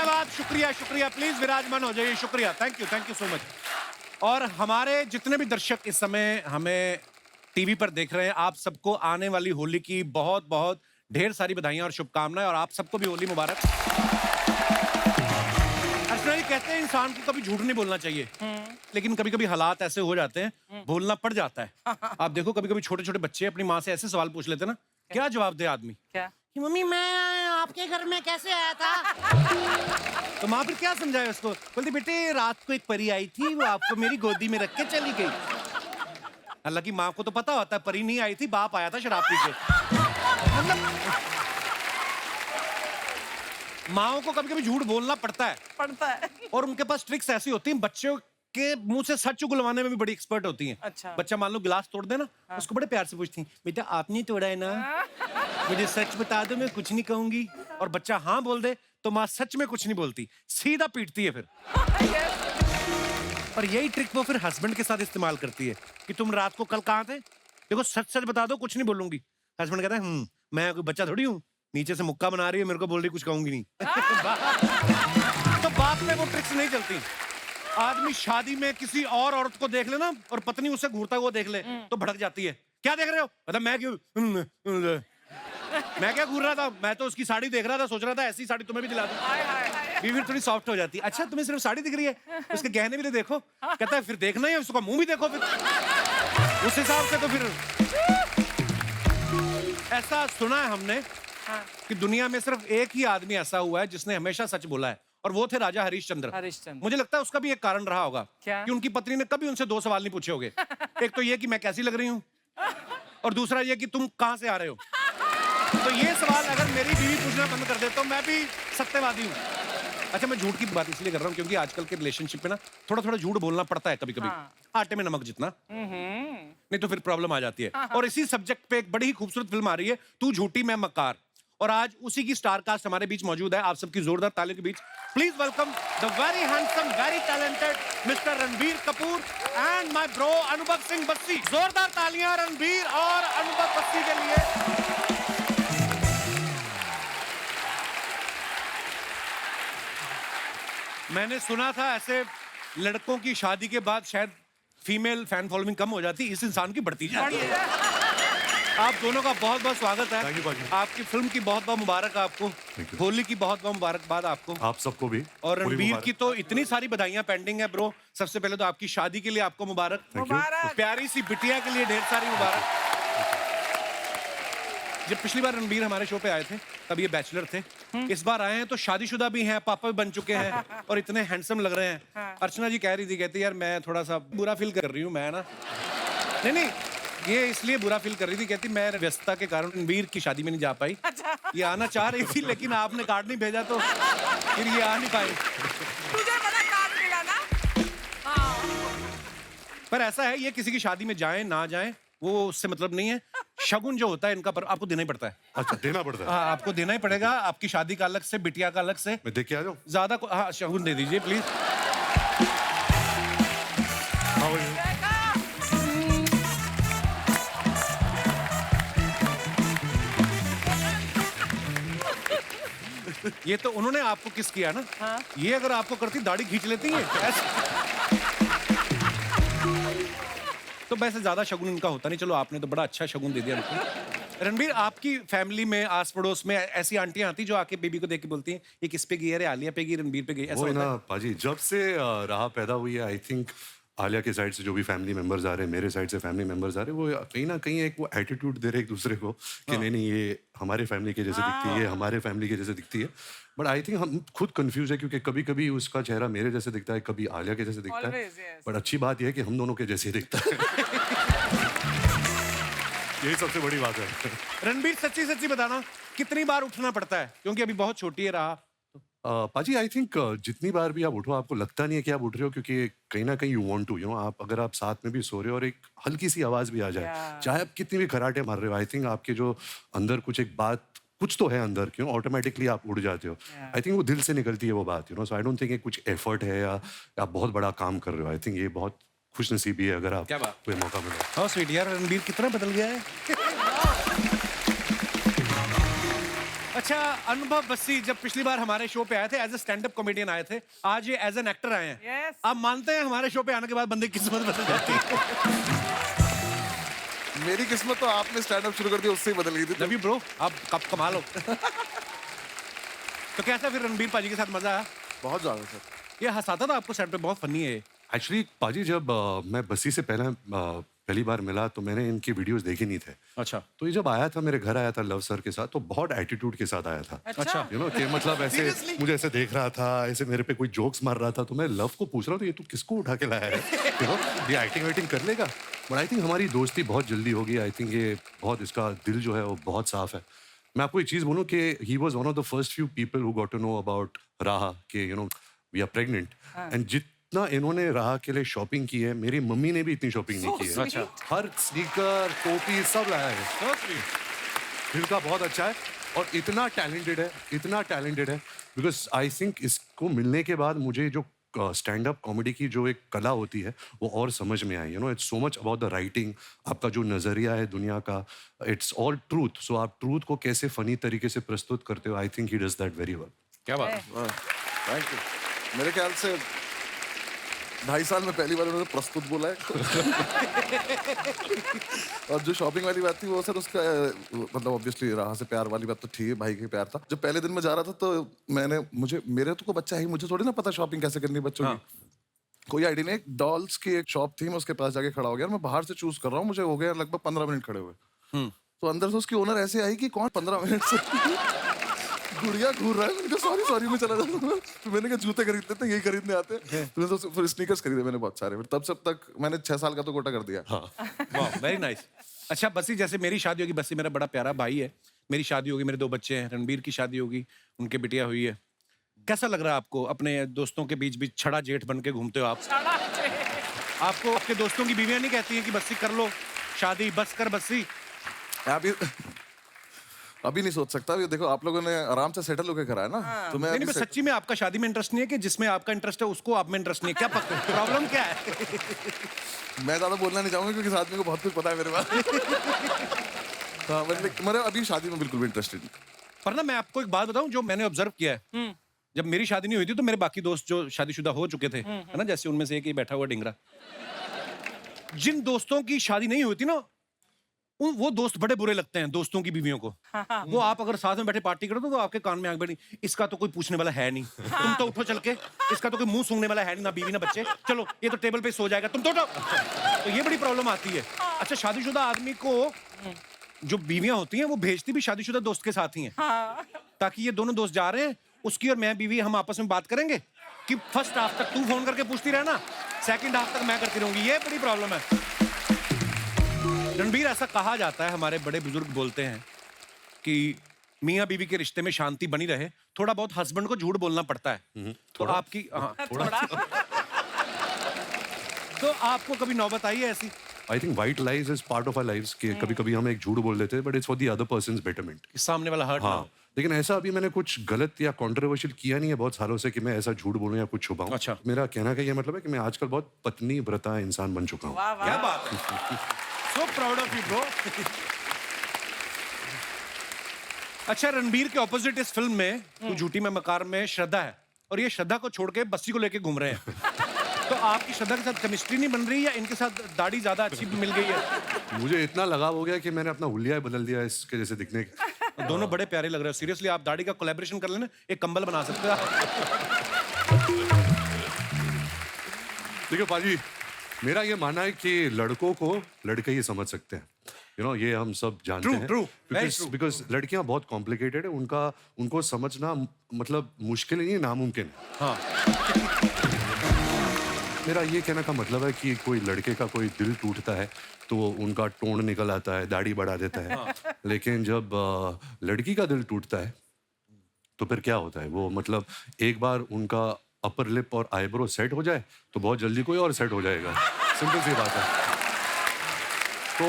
धन्यवाद, शुक्रिया शुक्रिया। प्लीज विराजमान हो जाइए, शुक्रिया, थैंक यू सो मच। और हमारे जितने भी दर्शक इस समय हमें टीवी पर देख रहे हैं, आप सबको आने वाली होली की बहुत बहुत ढेर सारी बधाइयां और शुभकामनाएं, और आप सबको भी होली मुबारक। अर्चना जी कहते हैं इंसान को कभी झूठ नहीं बोलना चाहिए, लेकिन कभी कभी हालात ऐसे हो जाते हैं, बोलना पड़ जाता है। आप देखो कभी कभी छोटे छोटे बच्चे अपनी माँ से ऐसे सवाल पूछ लेते हैं ना, क्या जवाब दे आदमी? क्या? मम्मी मैं आपके घर में कैसे आया था? तो माँ फिर क्या समझाए उसको? बोलती बेटे रात को एक परी आई थी, वो आपको मेरी गोदी में रख के चली गई। हालांकि माँ को तो पता होता है परी नहीं आई थी, बाप आया था शराब पी के। मतलब माँओं को कभी कभी झूठ बोलना पड़ता है और उनके पास ट्रिक्स ऐसी होती हैं, बच्चों के मुंह से सच उगलवाने में भी बड़ी एक्सपर्ट होती हैं। अच्छा। बच्चा मान लो गिलास तोड़ दे ना, उसको बड़े प्यार से पूछती हैं, बेटा आपने तोड़ा है ना? मुझे सच बता दो, मैं कुछ नहीं कहूंगी। और बच्चा हाँ बोल दे तो माँ सच में कुछ नहीं बोलती, सीधा पीटती है फिर। और यही ट्रिक वो फिर हस्बैंड के साथ इस्तेमाल करती है कि तुम रात को कल कहाँ थे? देखो सच सच बता दो, कुछ नहीं बोलूंगी। हस्बैंड कहता है मैं कोई बच्चा थोड़ी हूँ, नीचे से मुक्का बना रही है, मेरे को बोल रही कुछ कहूंगी नहीं। तो बाप में वो ट्रिक्स नहीं चलती। आदमी शादी में किसी और औरत को देख ले ना, और पत्नी उसे घूरता हुआ देख ले तो भड़क जाती है। क्या देख रहे हो? मतलब मैं क्यों मैं क्या घूर रहा था? मैं तो उसकी साड़ी देख रहा था, सोच रहा था ऐसी साड़ी तुम्हें भी दिला दूं। बीवी थोड़ी सॉफ्ट हो जाती है। अच्छा तुम्हें सिर्फ साड़ी दिख रही है, उसके गहने भी तो देखो। कहता है फिर देखना ही है, उसका मुंह भी देखो फिर। उस हिसाब से तो फिर ऐसा सुना है हमने कि दुनिया में सिर्फ एक ही आदमी ऐसा हुआ है जिसने हमेशा सच बोला है, और वो थे राजा हरिश्चंद्र। मुझे लगता है उसका भी एक कारण रहा होगा कि उनकी पत्नी ने कभी उनसे 2 सवाल नहीं पूछे होंगे। एक तो ये कि मैं कैसी लग रही हूँ, और दूसरा ये कि तुम कहां से आ रहे हो। तो ये सवाल अगर मेरी बीवी पूछना बंद कर दे तो मैं भी सत्यवादी हूँ। अच्छा मैं झूठ की बात इसलिए कर रहा हूँ क्योंकि आजकल के रिलेशनशिप में ना थोड़ा थोड़ा झूठ बोलना पड़ता है कभी कभी। आटे में नमक जितना, नहीं तो फिर प्रॉब्लम आ जाती है। और इसी सब्जेक्ट पे एक बड़ी ही खूबसूरत फिल्म आ रही है, तू झूठी मैं मक्कार, और आज उसी की स्टार कास्ट हमारे बीच मौजूद है। आप सबकी जोरदार तालियों के बीच please welcome the very handsome, very talented mister Ranbir Kapoor and my bro Anubhav Singh Bassi. जोरदार तालियां रणबीर और अनुभव बस्सी के लिए। मैंने सुना था ऐसे लड़कों की शादी के बाद शायद फीमेल फैन फॉलोइंग कम हो जाती, इस इंसान की बढ़ती जाती है। आप दोनों का बहुत बहुत स्वागत है। आपकी फिल्म की बहुत बहुत मुबारक आपको, होली की बहुत बहुत मुबारकबाद आपको। आप सबको भी। और रणबीर की तो इतनी सारी बधाइयां पेंडिंग है ब्रो। सबसे पहले तो आपकी शादी के लिए आपको मुबारक। प्यारी सी बिटिया के लिए ढेर सारी मुबारक। जब पिछली बार रणबीर हमारे शो पे आए थे तब ये बैचलर थे, इस बार आए हैं तो शादीशुदा भी हैं, पापा भी बन चुके हैं और इतने हैंडसम लग रहे हैं। अर्चना जी कह रही थी, कहती यार मैं थोड़ा सा बुरा फील कर रही हूँ, मैं ना नहीं ये इसलिए बुरा फील कर रही थी, कहती मैं व्यस्तता के कारण रणबीर की शादी में नहीं जा पाई। ये आना चाह रही थी लेकिन आपने कार्ड नहीं भेजा तो फिर ये आ नहीं पाई। तुझे बड़ा कार्ड मिला ना। पर ऐसा है, ये किसी की शादी में जाएं ना जाएं वो उससे मतलब नहीं है। शगुन जो होता है इनका पर आपको देना ही पड़ता है। अच्छा देना पड़ता है? हाँ आपको देना ही पड़ेगा। आपकी शादी का अलग से, बिटिया का अलग से। मैं देख के आ जाऊं? ज्यादा हाँ शगुन दे दीजिए प्लीज। ये तो उन्होंने आपको किस किया ना। ये अगर आपको करती दाढ़ी खींच लेती है तो वैसे ज्यादा शगुन इनका होता नहीं। चलो आपने तो बड़ा अच्छा शगुन दे दिया उनको। रणबीर आपकी फैमिली में आस पड़ोस में ऐसी आंटियां आती जो आके बेबी को देख के बोलती हैं ये किस पे गई है? आलिया पे गई, रणबीर पे गई, ऐसा होता है? पाजी जब से राह पैदा हुई है, आई थिंक आलिया के साइड से जो भी फैमिली मेंबर्स आ रहे हैं, मेरे साइड से फैमिली मेंबर्स आ रहे हैं, वो कहीं ना कहीं एक वो एटीट्यूड दे रहे एक दूसरे को कि नहीं ये हमारे फैमिली के जैसे दिखती है, हमारे फैमिली के जैसे दिखती है। बट आई थिंक हम खुद कंफ्यूज है क्योंकि कभी कभी उसका चेहरा मेरे जैसे दिखता है, कभी आलिया के जैसे दिखता है। बट अच्छी बात यह है कि हम दोनों के जैसे दिखता है। यही सबसे बड़ी बात है। रणबीर सच्ची सच्ची बताना कितनी बार उठना पड़ता है, क्योंकि अभी बहुत छोटी है राह। पाजी आई थिंक जितनी बार भी आप उठो आपको लगता नहीं है कि आप उठ रहे हो, क्योंकि कहीं ना कहीं यू वांट टू आप अगर आप साथ में भी सो रहे हो और एक हल्की सी आवाज भी आ जाए, चाहे आप कितनी भी खराटे मार रहे हो, आई थिंक आपके जो अंदर कुछ एक बात कुछ तो है अंदर, क्यों ऑटोमेटिकली आप उड़ जाते हो। आई थिंक वो दिल से निकलती है वो बात, सो आई डोंट थिंक कुछ एफर्ट है या आप बहुत बड़ा काम कर रहे हो। आई थिंक ये बहुत खुशनसीबी है अगर आप कोई मौका मिले। हाँ स्वीट यार, रणबीर कितना बदल गया है। अच्छा, अनुभव बस्सी जब पिछली बार हमारे शो पे आए थे as a stand up comedian आए थे, आज ये एज एन एक्टर आए हैं। Yes. आप मानते हैं हमारे शो पे आने के बाद बंदे की किस्मत बदल जाती है? मेरी किस्मत तो आपने स्टैंड अप शुरू कर दिया, उससे ही बदल गई थी। लव यू ब्रो, आप कब कमाल हो। तो कैसा फिर रणबीर पाजी के साथ मजा आया? बहुत ज्यादा सर। ये हंसाता था आपको सेट पे, बहुत फनी है। एक्चुअली पाजी जब मैं बस्सी से पहली बार मिला तो मैंने इनकी वीडियोस देखे नहीं थे। अच्छा। तो ये जब आया था मेरे घर आया था लव सर के साथ, तो बहुत एटीट्यूड के साथ आया था। अच्छा। यू नो कि मतलब ऐसे Seriously? मुझे ऐसे देख रहा था, ऐसे मेरे पे कोई जोक्स मार रहा था, तो मैं लव को पूछ रहा हूँ तो ये तू किसको उठा के लाया है? यू नो ये एक्टिंग वेटिंग कर लेगा। बट आई थिंक हमारी दोस्ती बहुत जल्दी होगी। आई थिंक ये बहुत, इसका दिल जो है वो बहुत साफ है। मैं आपको एक चीज बोलूं कि he was one of the first few people who got to know about Raha कि you know we are pregnant, and जितना इन्होंने राहा के लिए शॉपिंग की है, मेरी मम्मी ने भी इतनी शॉपिंग नहीं की है। अच्छा। हर स्नीकर टोपी सब लाया है। दिल का बहुत अच्छा है और इतना टैलेंटेड है बिकॉज आई थिंक इसको मिलने के बाद मुझे जो स्टैंड अप कॉमेडी की जो एक कला होती है वो और समझ में आई। You know it's so much about the writing, आपका जो नजरिया है दुनिया का, इट्स ऑल ट्रूथ। सो आप ट्रूथ को कैसे फनी तरीके से प्रस्तुत करते हो, I think he does that very well. क्या बात है। Thank you. मेरे ख्याल से 2.5 साल में पहली बार उन्होंने प्रस्तुत बोला है। और जो शॉपिंग वाली बात थी वो सर उसका मतलब ऑब्वियसली राह से प्यार वाली बात तो थी, भाई के प्यार था। जब पहले दिन में जा रहा था तो मेरे तो कोई बच्चा है, मुझे थोड़ी ना पता शॉपिंग कैसे करनी है बच्चों की। कोई आइडिया नहीं। एक डॉल्स की एक शॉप थी, मैं उसके पास जाके खड़ा हो गया। मैं बाहर से चूज कर रहा हूँ, मुझे हो गया लगभग 15 मिनट खड़े हुए। तो अंदर से उसकी ओनर ऐसे आई कि कौन 15 मिनट से गुड़िया घूर रहा है। मैंने कहा सॉरी मैं चला जाता हूँ। तो मैंने कहा जूते खरीदते थे, यही खरीदने आते। तो फिर स्नीकर्स खरीदे मैंने बहुत सारे। तब से अब तक मैंने 6 साल का तो कोटा कर दिया। वाह, वेरी नाइस। अच्छा बस्सी, जैसे मेरी शादी होगी, बस्सी मेरा बड़ा प्यारा भाई है, मेरी शादी होगी, मेरे 2 बच्चे हैं, रणबीर की शादी होगी, उनके बिटिया हुई है। कैसा लग रहा है आपको अपने दोस्तों के बीच छड़ा जेठ बन के घूमते हो आप? आपको आपके दोस्तों की बीवियां नहीं कहती हैं कि बस्सी कर लो शादी, बस कर बस्सी? अभी नहीं सोच सकता। अभी देखो आप लोगों ने आराम से सेटल होकर करा है ना। तो मैं नहीं, सच्ची में आपका शादी में इंटरेस्ट नहीं है कि जिसमें आपका इंटरेस्ट है उसको आप में इंटरेस्ट नहीं है? क्या प्रॉब्लम क्या है? मैं ज्यादा बोलना नहीं चाहूंगा क्योंकि साथ में को बहुत कुछ पता है मेरे पास। हाँ, मेरे अभी शादी में बिल्कुल भी इंटरेस्टेड नहीं। पर ना मैं आपको एक बात बताऊं जो मैंने ऑब्जर्व किया है। जब मेरी शादी नहीं हुई थी तो मेरे बाकी दोस्त जो शादीशुदा हो चुके थे, है ना, जैसे उनमें से एक ही बैठा हुआ डिंगरा, जिन दोस्तों की शादी नहीं हुई थी ना, वो दोस्त बड़े बुरे लगते हैं दोस्तों की बीवियों को। वो आप अगर साथ में बैठे पार्टी करो तो आपके कान में आग बैठी, इसका तो कोई पूछने वाला है नहीं, तुम तो उठो चल के, इसका तो कोई मुंह सूंघने वाला है नहीं, ना बीवी ना बच्चे, चलो ये तो टेबल पे सो जाएगा, तुम तो उठो। तो ये बड़ी प्रॉब्लम आती है। अच्छा, शादीशुदा आदमी को जो बीवियां होती हैं वो भेजती भी शादीशुदा दोस्त के साथ ही हैं, ताकि ये दोनों दोस्त जा रहे हैं, उसकी और मैं बीवी हम आपस में बात करेंगे कि फर्स्ट हाफ तक तू फोन करके पूछती रहना, सेकंड हाफ तक मैं करती रहूंगी। ये बड़ी प्रॉब्लम है। रणबीर, ऐसा कहा जाता है, हमारे बड़े बुजुर्ग बोलते हैं कि मियाँ बीवी के रिश्ते में शांति बनी रहे, थोड़ा बहुत हस्बैंड को झूठ बोलना पड़ता है। तो आपकी तो आपको कभी नौबत आई है ऐसी? I think white lies is part of our lives कि कभी-कभी हम एक झूठ बोल देते हैं, but it's for the other person's betterment. सामने वाला हर्ट ना हो। लेकिन ऐसा अभी मैंने कुछ गलत या कंट्रोवर्शियल किया नहीं है बहुत सालों से कि मैं ऐसा झूठ बोलूं या कुछ छुपाऊं। अच्छा। मेरा कहना का ये मतलब है कि मैं आजकल बहुत पत्नी व्रता इंसान बन चुका हूँ। क्या बात है। So proud of you, bro. अच्छा, रणबीर के ऑपोजिट इस फिल्म में तू झूठी में मकार में श्रद्धा है, और ये श्रद्धा को छोड़ के बस्सी को लेके घूम रहे हैं। तो आपकी श्रद्धा के साथ केमिस्ट्री नहीं बन रही या इनके साथ दाढ़ी ज्यादा अच्छी मिल गई है? मुझे इतना लगाव हो गया कि मैंने अपना हुलिया बदल दिया इसके जैसे दिखने के। दोनों बड़े प्यारे लग रहे हो। सीरियसली, आप दाढ़ी का कोलैबोरेशन कर लेना, एक कंबल बना सकते हो। देखिए पाजी, मेरा ये मानना है कि लड़कों को लड़के ही समझ सकते हैं। यू नो ये हम सब जानते हैं। True. बिकॉज लड़कियां बहुत कॉम्प्लिकेटेड है, उनको समझना मतलब मुश्किल नहीं, नामुमकिन है। हाँ। मेरा ये कहने का मतलब है कि कोई लड़के का कोई दिल टूटता है तो उनका टोन निकल आता है, दाढ़ी बढ़ा देता है। लेकिन जब लड़की का दिल टूटता है तो फिर क्या होता है, वो मतलब एक बार उनका अपर लिप और आईब्रो सेट हो जाए तो बहुत जल्दी कोई और सेट हो जाएगा। सिंपल सी बात है। तो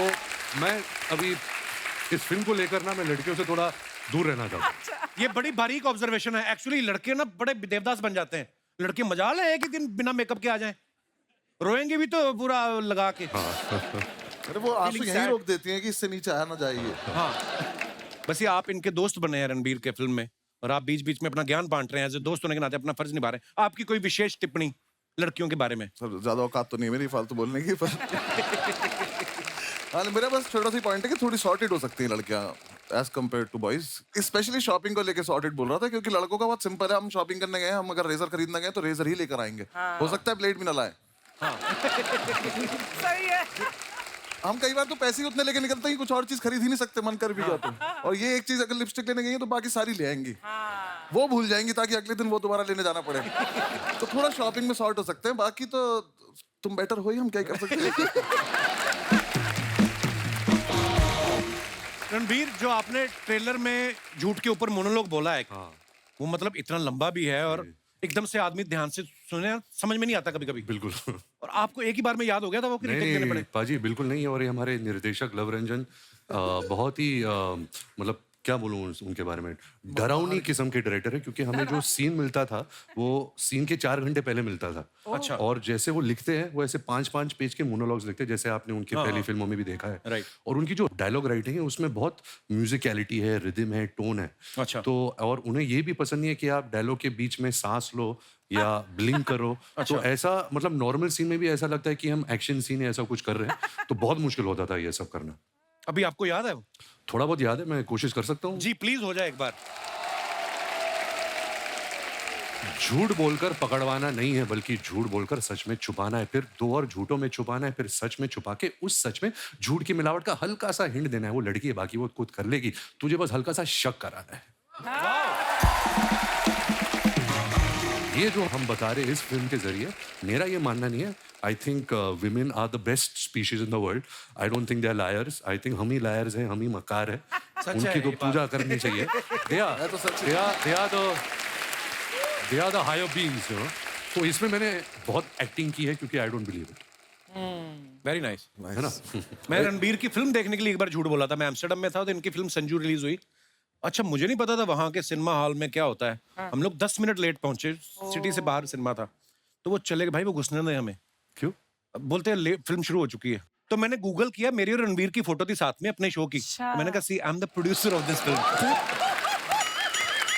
मैं अभी इस फिल्म को लेकर ना मैं लड़कियों से थोड़ा दूर रहना चाहता हूँ। ये बड़ी बारीक ऑब्जर्वेशन है। एक्चुअली लड़के ना बड़े देवदास बन जाते हैं। लड़के मजाल है कि दिन बिना मेकअप के आ जाएं, रोएंगे भी तो पूरा लगा के। अरे वो आंसू यहीं रोक देती हैं कि इससे नीचे आया ना जाइए। हाँ, बस ये आप इनके दोस्त बने हैं रणबीर के फिल्म में, और आप बीच बीच में अपना ज्ञान बांट रहे हैं, एज दोस्त होने के नाते अपना फर्ज निभा रहे हैं। आपकी कोई विशेष टिप्पणी लड़कियों के बारे में? सर ज्यादा औकात तो नहीं है मेरी फालतू बोलने की, पर हाँ मेरा बस छोटा सा पॉइंट है कि थोड़ी सॉर्टेड हो सकती हैं लड़कियां as compare to boys, especially shopping को लेके सॉर्टेड बोल रहा था, क्योंकि लड़कों का बहुत सिंपल है, हम शॉपिंग करने गए, हम अगर रेजर खरीदने गए तो रेजर ही लेकर आएंगे, हो सकता है ब्लेड भी ना लाए। सही है। हम कई बार तो पैसे ही उतने लेके निकलते हैं, कुछ और चीज खरीद ही नहीं सकते, मन कर भी जाते हैं। और ये एक चीज अगर लिपस्टिक लेने गई है तो बाकी सारी ले आएंगी, वो भूल जाएंगी ताकि अगले दिन वो दोबारा लेने जाना पड़े। तो थोड़ा शॉपिंग में सॉर्ट हो सकते हैं, बाकी तो तुम बेटर हो ही, हम क्या ही कर सकते हैं। रणबीर, जो आपने ट्रेलर में झूठ के ऊपर मोनोलॉग बोला है, वो मतलब इतना लंबा भी है और एकदम से आदमी ध्यान से सुने, समझ में नहीं आता कभी कभी। बिल्कुल। और आपको एक ही बार में याद हो गया था वो कि रिटेक देने पड़े? पाजी बिल्कुल नहीं। और ये हमारे निर्देशक लव रंजन बहुत ही मतलब क्या बोलूं उनके बारे में, डरावनी किस्म के डायरेक्टर है, क्योंकि हमें जो सीन मिलता था वो सीन के 4 घंटे पहले मिलता था। अच्छा। और जैसे वो लिखते हैं वो ऐसे 5-5 पेज के मोनोलॉग्स लिखते हैं, जैसे आपने उनकी पहली फिल्मों में भी देखा है। राइट। और उनकी जो डायलॉग राइटिंग है उसमें बहुत म्यूजिकलिटी है, रिदम है, टोन है। अच्छा। तो और उन्हें ये भी पसंद नहीं है कि आप डायलॉग के बीच में सांस लो या ब्लिंक करो। तो ऐसा मतलब नॉर्मल सीन में भी ऐसा लगता है कि हम एक्शन सीन है ऐसा कुछ कर रहे हैं, तो बहुत मुश्किल होता था ये सब करना। अभी आपको याद है वो? थोड़ा बहुत याद है, मैं कोशिश कर सकता हूँ। जी प्लीज हो जाए एक बार। झूठ बोलकर पकड़वाना नहीं है, बल्कि झूठ बोलकर सच में छुपाना है, फिर 2 और झूठों में छुपाना है, फिर सच में छुपा के उस सच में झूठ की मिलावट का हल्का सा हिंट देना है। वो लड़की है, बाकी वो खुद कर लेगी, तुझे बस हल्का सा शक कराना है। ये जो हम बता रहे हैं इस फिल्म के जरिए, मेरा ये मानना नहीं है। I think women are the best species in the world. I don't think they are liars. I think हम ही लायर्स हैं, हम ही मकार है। उनकी तो पूजा करनी चाहिए। They are the higher beings, you know. तो इसमें मैंने बहुत एक्टिंग की है, क्योंकि I don't believe it. Very nice. है ना? मैं रणबीर की फिल्म देखने के लिए एक बार झूठ बोला था। मैं एम्स्टर्डम में था तो इनकी फिल्म संजू रिलीज हुई। अच्छा, मुझे नहीं पता था वहां के सिनेमा हॉल में क्या होता है। हम लोग 10 मिनट लेट पहुंचे, सिटी से बाहर सिनेमा था, तो वो चले गए, भाई वो घुसने नहीं हमें। क्यों? बोलते हैं फिल्म शुरू हो चुकी है। तो मैंने गूगल किया, मेरी और रणबीर की फोटो थी साथ में अपने शो की। तो मैंने कहा see I am the producer of this film.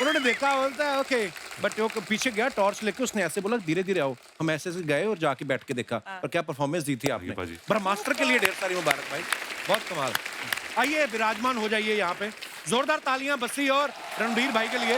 उन्होंने देखा, बोलता है ओके, बट वो पीछे गया टॉर्च लेके, उसने ऐसे बोला धीरे धीरे आओ। हम ऐसे से गए और जाके बैठ के देखा, और क्या परफॉर्मेंस दी थी आपने। ब्रह्मास्त्र के लिए ढेर सारी मुबारक भाई, बहुत कमाल। आइए विराजमान हो जाइए यहाँ पे, जोरदार तालियां बस्सी और रणबीर भाई के लिए।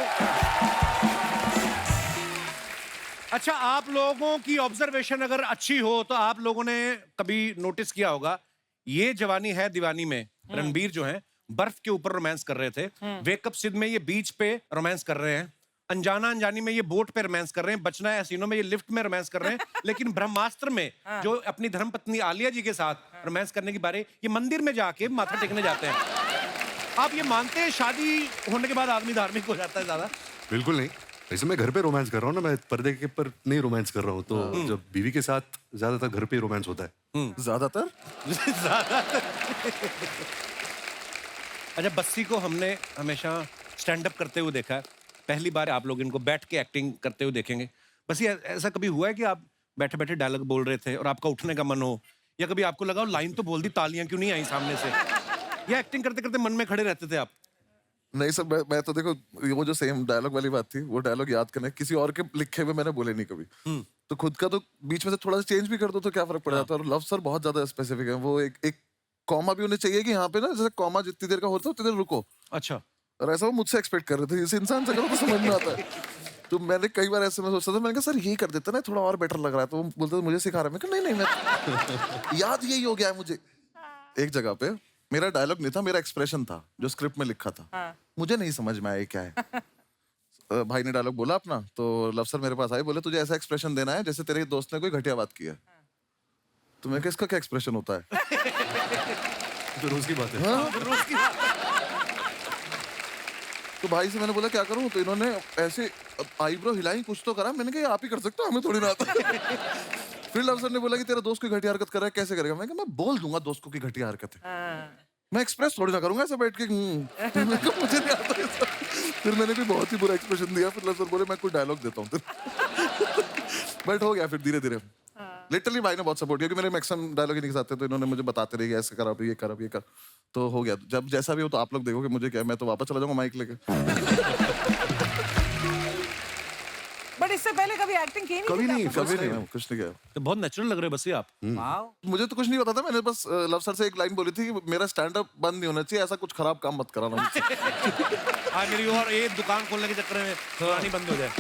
अच्छा, आप लोगों की ऑब्जर्वेशन अगर अच्छी हो तो आप लोगों ने कभी नोटिस किया होगा, ये जवानी है दीवानी में रणबीर जो है बर्फ के ऊपर रोमांस कर रहे थे, वेकअप सिड में ये बीच पे रोमांस कर रहे हैं, अनजाना अनजानी में ये बोट पे रोमांस कर रहे हैं, बचना है हसीनों में ये लिफ्ट में रोमांस कर रहे हैं, लेकिन ब्रह्मास्त्र में जो अपनी धर्मपत्नी आलिया जी के साथ रोमांस करने की बारे, ये मंदिर में जाके माथा टेकने जाते हैं। आप ये मानते हैं शादी होने के बाद आदमी धार्मिक हो जाता है ज्यादा? बिल्कुल नहीं। वैसे मैं घर पे रोमांस कर रहा हूँ ना, मैं पर्दे के पर नहीं रोमांस कर रहा हूँ। तो जब बीवी के साथ ज्यादातर घर पे रोमांस होता है। ज्यादातर। अच्छा, बस्सी को हमने हमेशा स्टैंड अप करते हुए देखा है, पहली बार आप लोग इनको बैठ के एक्टिंग करते हुए देखेंगे। बस ये ऐसा कभी हुआ है कि आप बैठे बैठे डायलॉग बोल रहे थे और आपका उठने का मन हो, या कभी आपको लगा लाइन तो बोल दी, तालियां क्यों नहीं आई सामने से, या एक्टिंग करते करते मन में खड़े रहते थे आप? नहीं सर, मैं तो देखो, वो जो सेम डायलॉग वाली बात थी, वो डायलॉग याद करने किसी और के लिखे हुए मैंने बोले नहीं कभी। तो खुद का तो बीच में से थोड़ा सा चेंज भी कर दो तो क्या फर्क पड़ जाता है। और लव सर बहुत ज्यादा स्पेसिफिक है, वो एक कॉमा भी उन्हें चाहिए कि यहाँ पे ना, जैसे कॉमा जितनी देर का होता है उतनी देर रुको। अच्छा। और ऐसा वो मुझसे एक्सपेक्ट कर रहे थे, इस इंसान से करो तो समझ में आता है। तो मैंने कई बार ऐसे में सोचता था, मैंने कहा सर ये कर देता ना, थोड़ा और बेटर लग रहा है। तो वो बोलते थे मुझे सिखा रहा है। मैं कहा नहीं मैं याद यही हो गया है मुझे। एक जगह पे मेरा डायलॉग नहीं था, मेरा एक्सप्रेशन था जो स्क्रिप्ट में लिखा था। मुझे नहीं समझ में आया क्या है। भाई ने डायलॉग बोला अपना, तो लव सर मेरे पास आए, बोले तुझे ऐसा एक्सप्रेशन देना है जैसे तेरे दोस्त ने कोई घटिया बात की है। तो मैं इसका क्या एक्सप्रेशन होता है? तो रोज की बात है। तो भाई से मैंने बोला क्या करूं, तो इन्होंने ऐसे आईब्रो हिलाई, कुछ तो करा। मैंने कहा आप ही कर सकते हो, हमें थोड़ी ना आता। फिर लव सर ने बोला कि तेरा दोस्त कोई घटिया हरकत कर रहा है, कैसे करेगा? मैं कहा मैं बोल दूंगा दोस्त को कि घटिया हरकत है, मैं एक्सप्रेस थोड़ी ना करूंगा ऐसे बैठ के। मैंने कहा मुझे नहीं आता ऐसा। फिर मैंने भी बहुत ही बुरा एक्सप्रेशन दिया। फिर लव सर बोले मैं कोई डायलॉग देता हूँ। बट हो गया फिर धीरे धीरे। लिटरली भाई ने बहुत सपोर्ट किया क्योंकि मेरे मैक्सिमम डायलॉग ही नहीं आते तो इन्होंने मुझे बताते रहे ऐसे कर अब ये कर अब ये कर तो हो गया जब जैसा भी हो तो आप लोग देखोगे मुझे क्या मैं तो वापस चला जाऊंगा माइक लेके बट इससे पहले कभी एक्टिंग की नहीं कभी थी नहीं, आपने? कभी नहीं कुछ नहीं किया तो बहुत नेचुरल लग रहे हो बस ये आप। वाओ मुझे तो कुछ नहीं पता था मैंने बस लव सर से एक लाइन बोली थी कि मेरा स्टैंड अप बंद नहीं होना चाहिए ऐसा कुछ खराब काम मत कराना मुझसे आज मेरी और एक दुकान खोलने के चक्कर में पुरानी बंद हो जाए।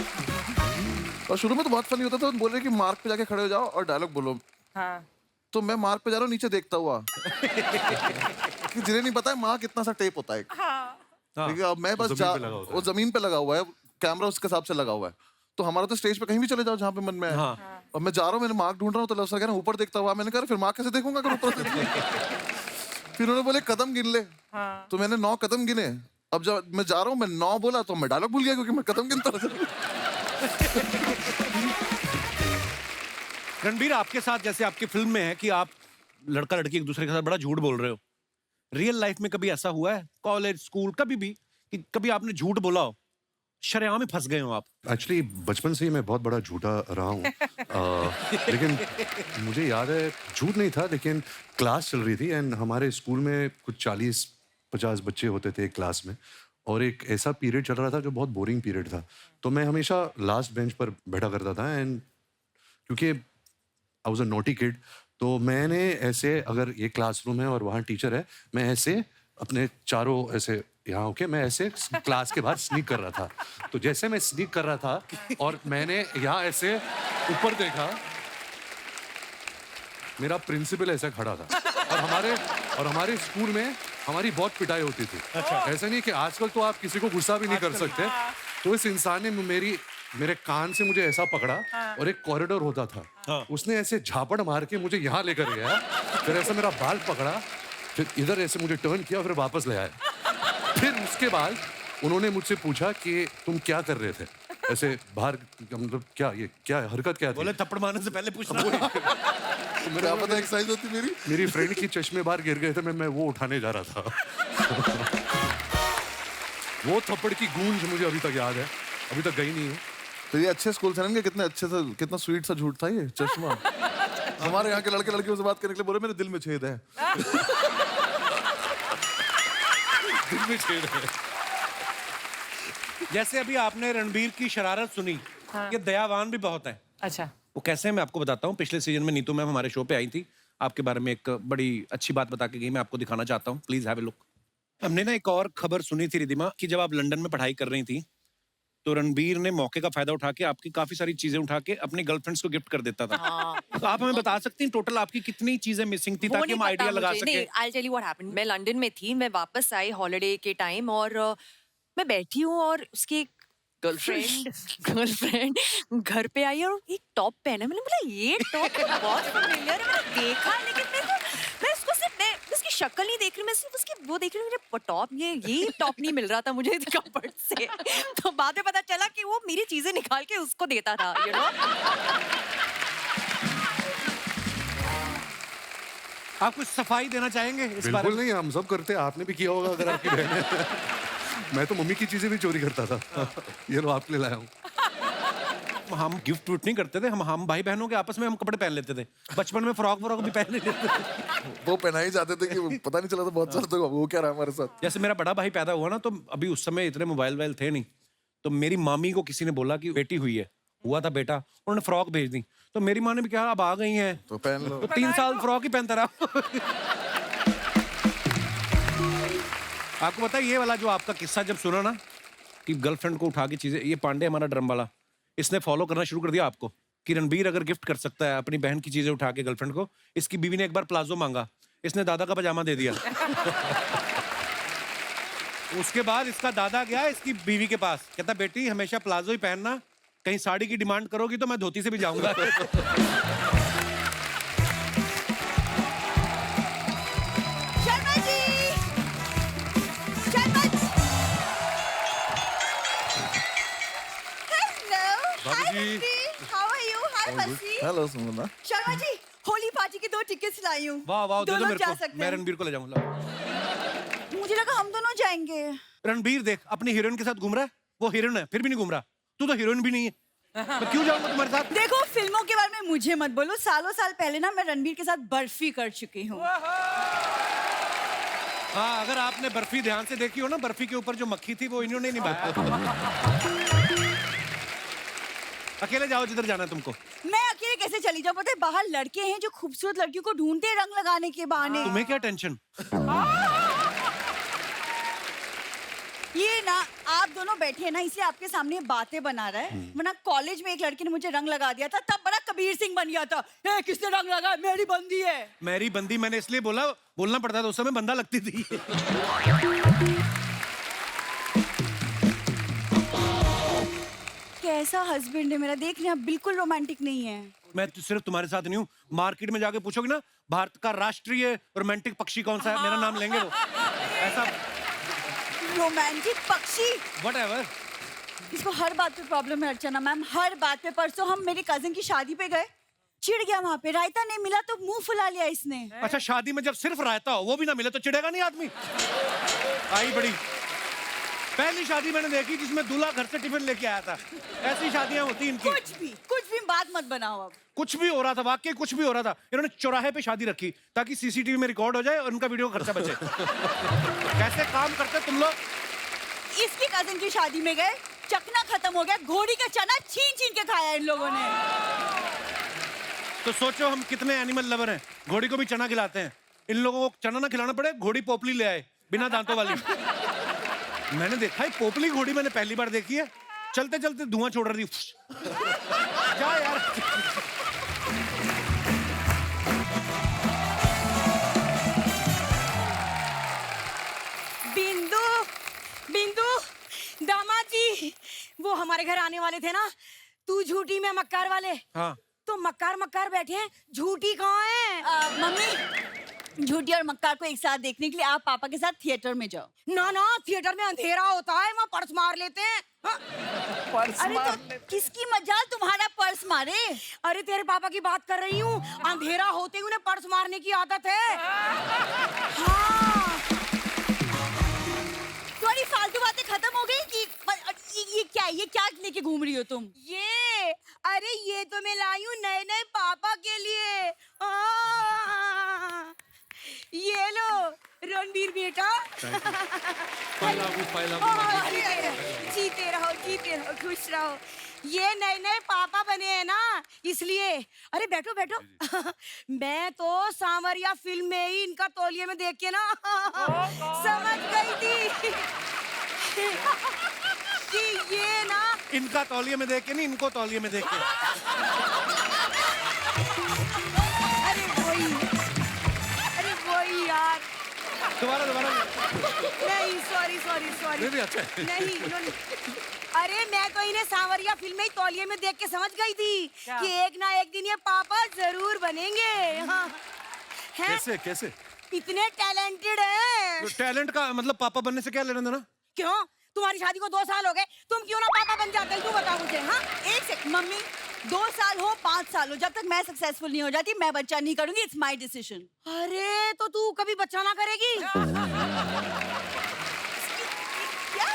और शुरू में तो बहुत फनी होता था बोल रहे कि मार्क पे जाके खड़े हो जाओ और डायलॉग बोलो हाँ तो मैं मार्क पे जा रहा हूँ नीचे देखता हुआ कि जिन्हें नहीं पता है मार्क कितना सा टेप होता है ठीक है अब मैं बस वो जमीन पे लगा हुआ है कैमरा उसके हिसाब से लगा हुआ है तो हमारा तो स्टेज पे कहीं भी चले जाओ जहाँ पे मन में है और मैं जा रहा हूँ मैंने मार्क ढूंढ रहा हूँ तो लफ्सर कह रहा ऊपर देखता हुआ मैंने कहा फिर मार्क कैसे देखूंगा अगर ऊपर से फिर उन्होंने बोले कदम गिन ले तो मैंने 9 कदम गिने अब जब मैं जा रहा हूँ मैं 9 बोला तो मैं डायलॉग भूल गया क्योंकि मैं कदम गिनता था रणबीर आपके साथ जैसे आपकी फिल्म में है कि आप लड़का लड़की एक दूसरे के साथ बड़ा झूठ बोल रहे हो, रियल लाइफ में कभी ऐसा हुआ है कॉलेज स्कूल कभी भी कि कभी आपने झूठ बोला हो, शरेआम में फंस गए हो आप? एक्चुअली बचपन से ही मैं बहुत बड़ा झूठा रहा हूँ लेकिन मुझे याद है झूठ नहीं था लेकिन क्लास चल रही थी एंड हमारे स्कूल में कुछ 40-50 बच्चे होते थे एक क्लास में और एक ऐसा पीरियड चल रहा था जो बहुत बोरिंग पीरियड था तो मैं हमेशा लास्ट बेंच पर बैठा करता था एंड क्योंकि I was a naughty kid तो मैंने ऐसे अगर ये क्लासरूम है और वहाँ टीचर है मैं ऐसे अपने चारों ऐसे यहाँ होके मैं ऐसे क्लास के बाहर स्नीक कर रहा था तो जैसे मैं स्नीक कर रहा था और मैंने यहाँ ऐसे ऊपर देखा मेरा प्रिंसिपल ऐसा खड़ा था और हमारे स्कूल में हमारी बहुत पिटाई होती थी। ऐसा नहीं कि आजकल तो आप किसी को गुस्सा भी नहीं कर सकते तो इस इंसान ने मेरे कान से मुझे ऐसा पकड़ा और एक कॉरिडोर होता था उसने ऐसे झापड़ मार के मुझे यहाँ लेकर गया फिर ऐसा मेरा बाल पकड़ा फिर इधर ऐसे मुझे टर्न किया फिर वापस ले आया फिर उसके बाद उन्होंने मुझसे पूछा कि तुम क्या कर रहे थे ऐसे बाहर मतलब क्या हरकत क्या थी बोले थप्पड़ मारने से पहले पूछना तो मेरा पता एक्सरसाइज होती मेरी फ्रेंड की चश्मे बाहर गिर गए थे मैं वो उठाने जा रहा था वो थप्पड़ की गूंज मुझे अभी तक याद है अभी तक गई नहीं है। तो ये अच्छे स्कूल से ना कितने अच्छे से कितना स्वीट सा झूठ था ये चश्मा हमारे यहाँ के लड़के लड़कियों से बात करने के लिए बोले मेरे दिल में छेद है दिल में छेद है। जैसे अभी आपने रणबीर की शरारत सुनी ये दयावान भी बहुत है। अच्छा वो कैसे है मैं आपको बताता हूँ। पिछले सीजन में नीतू मैम हमारे शो पे आई थी आपके बारे में एक बड़ी अच्छी बात बता के गई मैं आपको दिखाना चाहता हूँ प्लीज हैव अ लुक। हमने ना एक और खबर सुनी थी रिदिमा कि जब आप लंदन में पढ़ाई कर रही थी तो रणबीर ने मौके का फायदा उठा के आपकी काफी सारी चीजें उठा के अपनी गर्लफ्रेंड्स को गिफ्ट कर देता था। तो आप हमें बता सकती हैं टोटल आपकी कितनी चीजें मिसिंग थी ताकि हम आइडिया लगा सके। I'll tell you what happened. मैं लंदन में थी मैं वापस आई हॉलिडे के टाइम और मैं बैठी हूँ और उसकी गर्लफ्रेंड घर पे आई और एक टॉप पहना मैंने बोला ये टॉप बहुत फेमिलियर है मैंने देखा लेकिन मेरे को मैं उसको सिर्फ मैं उसकी शक्ल नहीं देख रही मैं सिर्फ उसकी वो देख रही हूँ मुझे टॉप ये टॉप नहीं मिल रहा था मुझे कपड़ से तो बाद में पता चला कि वो मेरी चीजें निकाल के उसको देता था यू नो। आप कुछ सफाई देना चाहेंगे इस बारे बिल्कुल में? नहीं हम सब करते हैं आपने भी किया होगा अगर आपकी बहन है मैं तो मम्मी की चीजें भी चोरी करता था ये लो आपके लिए लाया हूँ। हम गिफ्ट विफ्ट नहीं करते थे हम भाई बहनों के आपस में हम कपड़े पहन लेते थे बचपन में फ्रॉक भी पहन लेते थे वो पहना ही जाते थे कि पता नहीं चला था बहुत साल तक वो क्या रहा हमारे साथ। जैसे मेरा बड़ा भाई पैदा हुआ ना तो अभी उस समय इतने मोबाइल वाइल थे नहीं तो मेरी मामी को किसी ने बोला कि बेटी हुई है हुआ था बेटा उन्होंने फ्रॉक भेज दी तो मेरी माँ ने भी कहा अब आ गई हैं तो पहन लो तो 3 साल फ्रॉक ही पहनता रहा। आपको पता है ये वाला जो आपका किस्सा जब सुना ना कि गर्लफ्रेंड को उठा के चीजें ये पांडे हमारा ड्रम वाला इसने फॉलो करना शुरू कर दिया आपको कि रणबीर अगर गिफ्ट कर सकता है अपनी बहन की चीजें उठा के गर्लफ्रेंड को। इसकी बीवी ने एक बार प्लाजो मांगा इसने दादा का पजामा दे दिया उसके बाद इसका दादा गया इसकी बीवी के पास कहता बेटी हमेशा प्लाजो ही पहनना कहीं साड़ी की डिमांड करोगी तो मैं धोती से भी जाऊंगा। शर्मा जी शर्मा जी हेलो बाबूजी। हाउ आर यू हाय मसी हेलो सुमना शर्मा जी होली पार्टी के 2 टिकट्स लाई हूँ वाह वाह दे दो दोनों मेरे जा को सकते मैं हैं। रणबीर को ले जाऊंगा। मुझे लगा हम दोनों जाएंगे रणबीर देख अपनी हीरोइन के साथ घूम रहा है वो हीरोइन है फिर भी नहीं घूम रहा तू तो हीरोइन भी नहीं है मैं क्यों जाऊंगा तुम्हारे साथ? देखो फिल्मों के बारे में मुझे मत बोलो, सालों साल पहले ना मैं रणबीर के साथ बर्फी कर चुकी हूँ। हाँ, अगर आपने बर्फी ध्यान से देखी हो ना, बर्फी के ऊपर जो मक्खी थी वो इन्होंने निभाया। अकेले जाओ जिधर जाना है तुमको। मैं अकेले कैसे चली जाऊँ? पता है बाहर लड़के हैं जो खूबसूरत लड़कियों को ढूंढते हैं रंग लगाने के बहाने। तुम्हें क्या टेंशन? ये ना आप दोनों बैठे हैं ना, इसलिए आपके सामने बातें बना रहा है। वरना कॉलेज में एक लड़के ने मुझे रंग लगा दिया था, तब बड़ा कबीर सिंह बन गया था। ए, किसने रंग लगाया? मेरी बंदी है। मेरी बंदी मैंने इसलिए बोलना पड़ता था, उस समय बंदा लगती थी। कैसा हस्बैंड है मेरा, देख रहे बिल्कुल रोमांटिक नहीं है। मैं तो सिर्फ तुम्हारे साथ नहीं हूँ, मार्केट में जाके पूछोगे ना भारत का राष्ट्रीय रोमांटिक पक्षी कौन सा है, मेरा नाम लेंगे वो। ऐसा रोमांटिक पक्षी, व्हाटएवर। इसको हर बात पे प्रॉब्लम है अर्चना मैम, हर बात पे। परसों हम मेरी कजिन की शादी पे गए, चिढ़ गया वहाँ पे, रायता नहीं मिला तो मुंह फुला लिया इसने। अच्छा, शादी में जब सिर्फ रायता हो वो भी ना मिले तो चिढ़ेगा नहीं आदमी? आई बड़ी पहली शादी मैंने देखी जिसमें दूल्हा घर से टिफिन लेके आया था। ऐसी शादियां होती इनकी। कुछ भी बात मत बनाओ अब। कुछ भी हो रहा था, वाकई कुछ भी हो रहा था। इन्होंने चौराहे पे शादी रखी ताकि सीसीटीवी में रिकॉर्ड हो जाए और उनका वीडियो खर्चा बचे। कैसे काम करते तुम लोग? इसकी कजिन की शादी में गए, चखना खत्म हो गया, घोड़ी का चना छीन छीन के खाया इन लोगों ने। तो सोचो हम कितने एनिमल लवर हैं, घोड़ी को भी चना खिलाते हैं। इन लोगों को चना ना खिलाना पड़े, घोड़ी पोपली ले आए बिना दांतों वाली। मैंने देखा है पोपली घोड़ी, मैंने पहली बार देखी है। चलते चलते धुआं छोड़ रही थी। क्या यार? बिंदु, बिंदु, दामाद जी, वो हमारे घर आने वाले थे ना, तू झूठी में मक्कार वाले। हाँ। तो मक्कार मक्कार बैठे हैं, झूठी कहाँ है? मम्मी, झूठी और मक्कार को एक साथ देखने के लिए आप पापा के साथ थिएटर में जाओ। ना ना, थिएटर में अंधेरा होता है, वहाँ पर्स मार लेते हैं। हाँ। अरे तो किसकी मजाल तुम्हारा पर्स मारे? अरे तेरे पापा की बात कर रही हूँ, अंधेरा होते ही उन्हें पर्स मारने की आदत है। हाँ। तुम्हारी फालतू बातें खत्म हो गई कि ये क्या लेके घूम रही हो तुम? अरे ये तो मैं लाई हूँ नए नए पापा के लिए। ये लो रणबीर बेटा। जीते रहो, खुश रहो। ये नए नए पापा बने हैं ना, इसलिए। अरे बैठो बैठो। मैं तो सांवरिया फिल्म में ही इनका तौलिए में देख के ना समझ गई थी कि ये ना। इनका तौलिए में देख के नहीं, इनको तौलिए में देख के। अरे वही यार। दोबारा नहीं, सॉरी। भी अच्छा है। नहीं। अरे मैं तो इन्हें सांवरिया फिल्म में ही तौलिए में देख के समझ गई थी कि एक ना एक दिन ये पापा जरूर बनेंगे। हाँ। कैसे? इतने टैलेंटेड हैं। तो टैलेंट का मतलब पापा बनने से क्या लेना देना? क्यों? तुम्हारी शादी को 2 साल हो गए, तुम क्यों ना पापा बन जाते? तू बता मुझे। हाँ, एक सेकंड मम्मी, 2 साल हो 5 साल हो, जब तक मैं सक्सेसफुल नहीं हो जाती मैं बच्चा नहीं करूंगी। It's my decision. अरे तो तू कभी बच्चा ना करेगी? क्या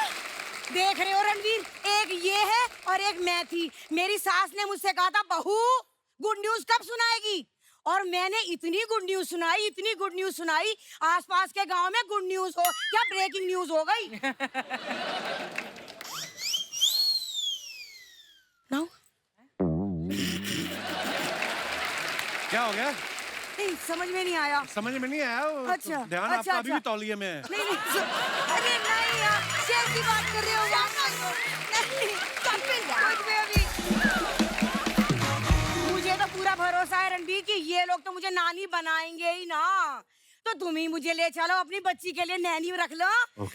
देख रहे हो रणवीर, एक ये है और एक मैं थी। मेरी सास ने मुझसे कहा था बहू गुड न्यूज कब सुनाएगी, और मैंने इतनी गुड न्यूज सुनाई, आसपास के गांव में गुड न्यूज हो क्या ब्रेकिंग न्यूज हो गई। नाउ क्या हो गया? नहीं, समझ में नहीं आया। समझ में नहीं आया? अच्छा, ध्यान अच्छा, आपका अभी भी अच्छा। तौलिए में है। नहीं, अरे नहीं यार, कैसी बात कर रहे हो? नहीं, कुछ भी अभी। मुझे तो पूरा भरोसा है रणबीर कि ये लोग तो मुझे नानी बनाएंगे ही ना। तो तुम ही मुझे ले चलो, अपनी बच्ची के लिए नैनी रख लो।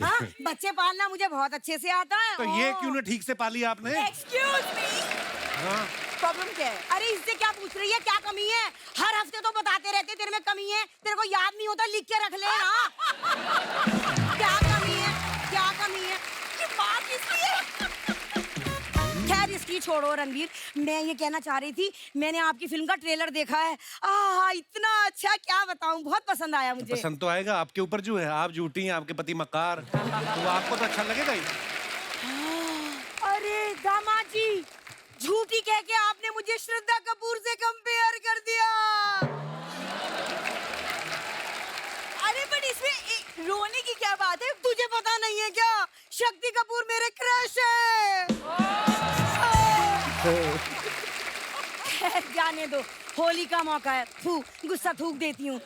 हाँ, बच्चे पालना मुझे बहुत अच्छे से आता है। तो ये क्यों ना ठीक से पाली आपने? एक्सक्यूज मी, हाँ। प्रॉब्लम क्या है? अरे इससे क्या पूछ रही है, क्या कमी है? हर हफ्ते तो बताते रहते तेरे में कमी है, तेरे को याद नहीं होता, लिख के रख ले ना। क्या कमी है? ये बात किसकी है? खैर इसकी छोड़ो रणवीर, मैं ये कहना चाह रही थी, मैंने आपकी फिल्म का ट्रेलर देखा है। इतना अच्छा, क्या बताऊं, बहुत पसंद आया मुझे। पसंद तो आएगा, आपके ऊपर जो है, आप झूठी हैं, आपके पति मक्कार, तो आपको तो अच्छा लगेगा ही। अरे दामाद जी, झूठी कह के आपने मुझे श्रद्धा कपूर से कंपेयर कर दिया। अरे बट इसमें रोने की क्या बात है? तुझे पता नहीं है क्या, शक्ति कपूर मेरे क्रश है। जाने दो, होली का मौका है, गुस्सा थूक देती हूँ।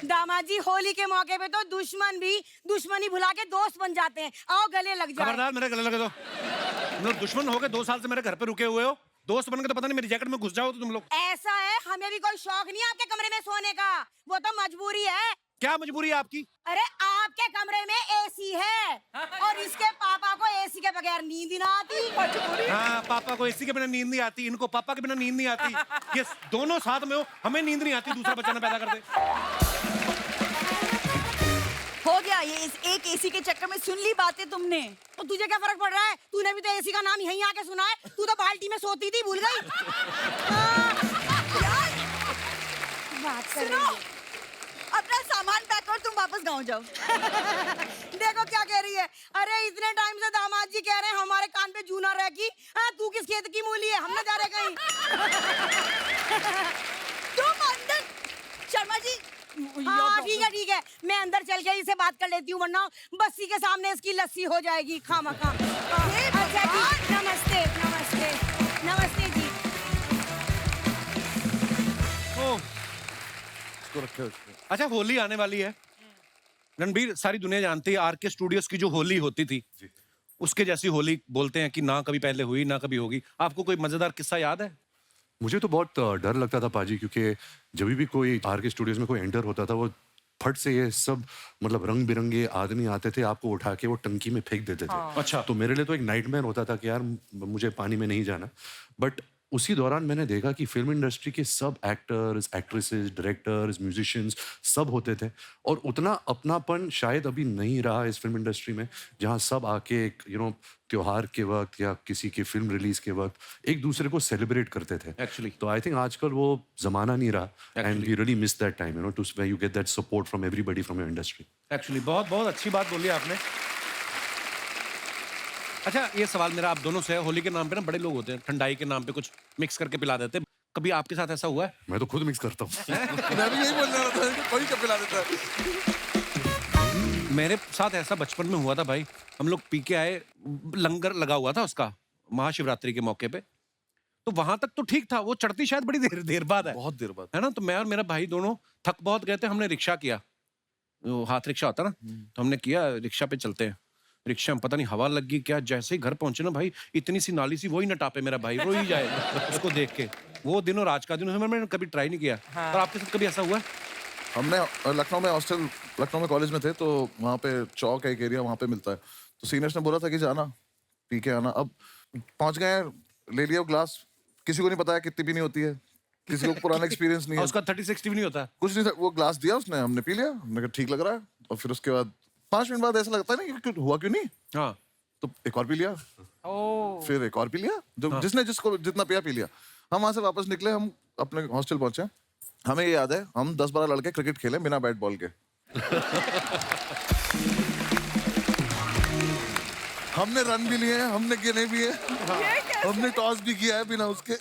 दामाद जी, होली के मौके पे तो दुश्मन भी दुश्मनी भुला के दोस्त बन जाते हैं। आओ गले लग जाओ। खबरदार मेरे गले लगे तो। तुम लोग दुश्मन हो गए, 2 साल से मेरे घर पे रुके हुए हो, दोस्त बन के तो पता नहीं मेरी जैकेट में घुस जाओ तो तुम लोग। ऐसा है, हमें भी कोई शौक नहीं है आपके कमरे में सोने का, वो तो मजबूरी है। क्या मजबूरी है आपकी? अरे आपके कमरे में एसी है और इसके पापा को एसी के बगैर नींद ही ना आती। हाँ, पापा को एसी के बिना नींद नहीं आती, इनको पापा के बिना नींद नहीं आती। ये दोनों साथ में हो, हमें नींद नहीं आती, दूसरा बच्चा ना पैदा कर दे। हो गया ये, इस एक एसी के चक्कर में सुन ली बातें तुमने। तो तुझे क्या फर्क पड़ रहा है? तूने भी तो एसी का नाम यहीं आके सुना है, तू तो बाल्टी में सोती थी, भूल गई? बात कर रही है। अपना सामान पैक कर, तुम वापस गाँव जाओ। देखो क्या कह रही है। अरे इतने टाइम से दामाद जी कह रहे हैं हमारे कान पे जूना रह की। तू किस खेत की मूली है, हम ना जा रहे कहीं। तुम अंदर, शर्मा जी। हाँ ठीक है, मैं अंदर चल के इसे बात कर लेती हूँ, वरना बस्सी के सामने इसकी लस्सी हो जाएगी खामखा। अच्छा जी, नमस्ते नमस्ते नमस्ते जी। अच्छा, होली आने वाली है रणबीर, सारी दुनिया जानती है आरके स्टूडियोज की जो होली होती थी, उसके जैसी होली बोलते हैं कि ना कभी पहले हुई ना कभी होगी। आपको कोई मजेदार किस्सा याद है? मुझे तो बहुत डर लगता था पाजी, क्योंकि जब भी कोई आरके स्टूडियोज में कोई एंटर होता था, वो फट से ये सब मतलब रंग बिरंगे आदमी आते थे, आपको उठा के वो टंकी में फेंक देते थे। अच्छा। तो मेरे लिए तो एक नाइटमेयर होता था कि यार मुझे पानी में नहीं जाना। बट उसी दौरान मैंने देखा कि फिल्म इंडस्ट्री के सब एक्टर्स, एक्ट्रेसेस, डायरेक्टर्स, म्यूजिशियंस सब होते थे, और उतना अपनापन शायद अभी नहीं रहा इस फिल्म इंडस्ट्री में, जहाँ सब आके एक त्योहार के वक्त या किसी की फिल्म रिलीज के वक्त एक दूसरे को सेलिब्रेट करते थे। Actually. तो आई थिंक आजकल वो जमाना नहीं रहा, and we really miss that time, to where you get that support from everybody from your industry. Actually बहुत बहुत अच्छी बात बोली आपने। अच्छा, ये सवाल मेरा आप दोनों से है, होली के नाम पे ना बड़े लोग होते हैं, ठंडाई के नाम पे कुछ मिक्स करके पिला देते हैं, कभी आपके साथ ऐसा हुआ है? मैं तो खुद मिक्स करता हूँ। मैं भी यही बोलने वाला था कि कोई कब पिला देता है। मेरे साथ ऐसा बचपन में हुआ था भाई, हम लोग पी के आए, लंगर लगा हुआ था उसका महाशिवरात्रि के मौके पे, तो वहां तक तो ठीक था, वो चढ़ती शायद बड़ी देर बाद है, बहुत देर बाद, है ना। तो मैं और मेरा भाई दोनों थक बहुत गए थे, हमने रिक्शा किया, वो हाथ रिक्शा होता ना, तो हमने किया रिक्शा पे चलते हैं। रिक्शा में पता नहीं हवा लग गई क्या, जैसे ही घर पहुंचे ना भाई, इतनी सी नाली सी, वही न टापे मेरा भाई, रो ही जाए उसको देख के। वो दिनों राज का दिन, मैंने कभी ट्राई नहीं किया। और आपके साथ कभी ऐसा हुआ है? हमने लखनऊ में कॉलेज में थे, तो वहाँ पे चौक है एक एरिया, वहाँ पे मिलता है, तो सीनियर्स ने बोला था कि जाना पी के आना। अब पहुँच गए, ले लिया ग्लास, किसी को नहीं पता है कितनी पीनी होती है, किसी को पुराना एक्सपीरियंस नहीं है, उसका 30-60 भी नहीं होता कुछ नहीं था। वो ग्लास दिया उसने, हमने पी लिया, हमने कहा ठीक लग रहा है, और फिर उसके बाद 5 मिनट बाद ऐसा लगता है ना कि हुआ क्यों नहीं, हाँ, तो एक और पी लिया, फिर एक और पी लिया, जो जिसने जिसको जितना पिया पी लिया। हम वहां से वापस निकले, हम अपने हॉस्टल पहुंचे, हमें ये याद है हम 10-12 लड़के क्रिकेट खेले बिना बैट बॉल के। हमने रन भी लिए हैं, हमने गिने भी है, हमने टॉस भी किया है बिना उसके।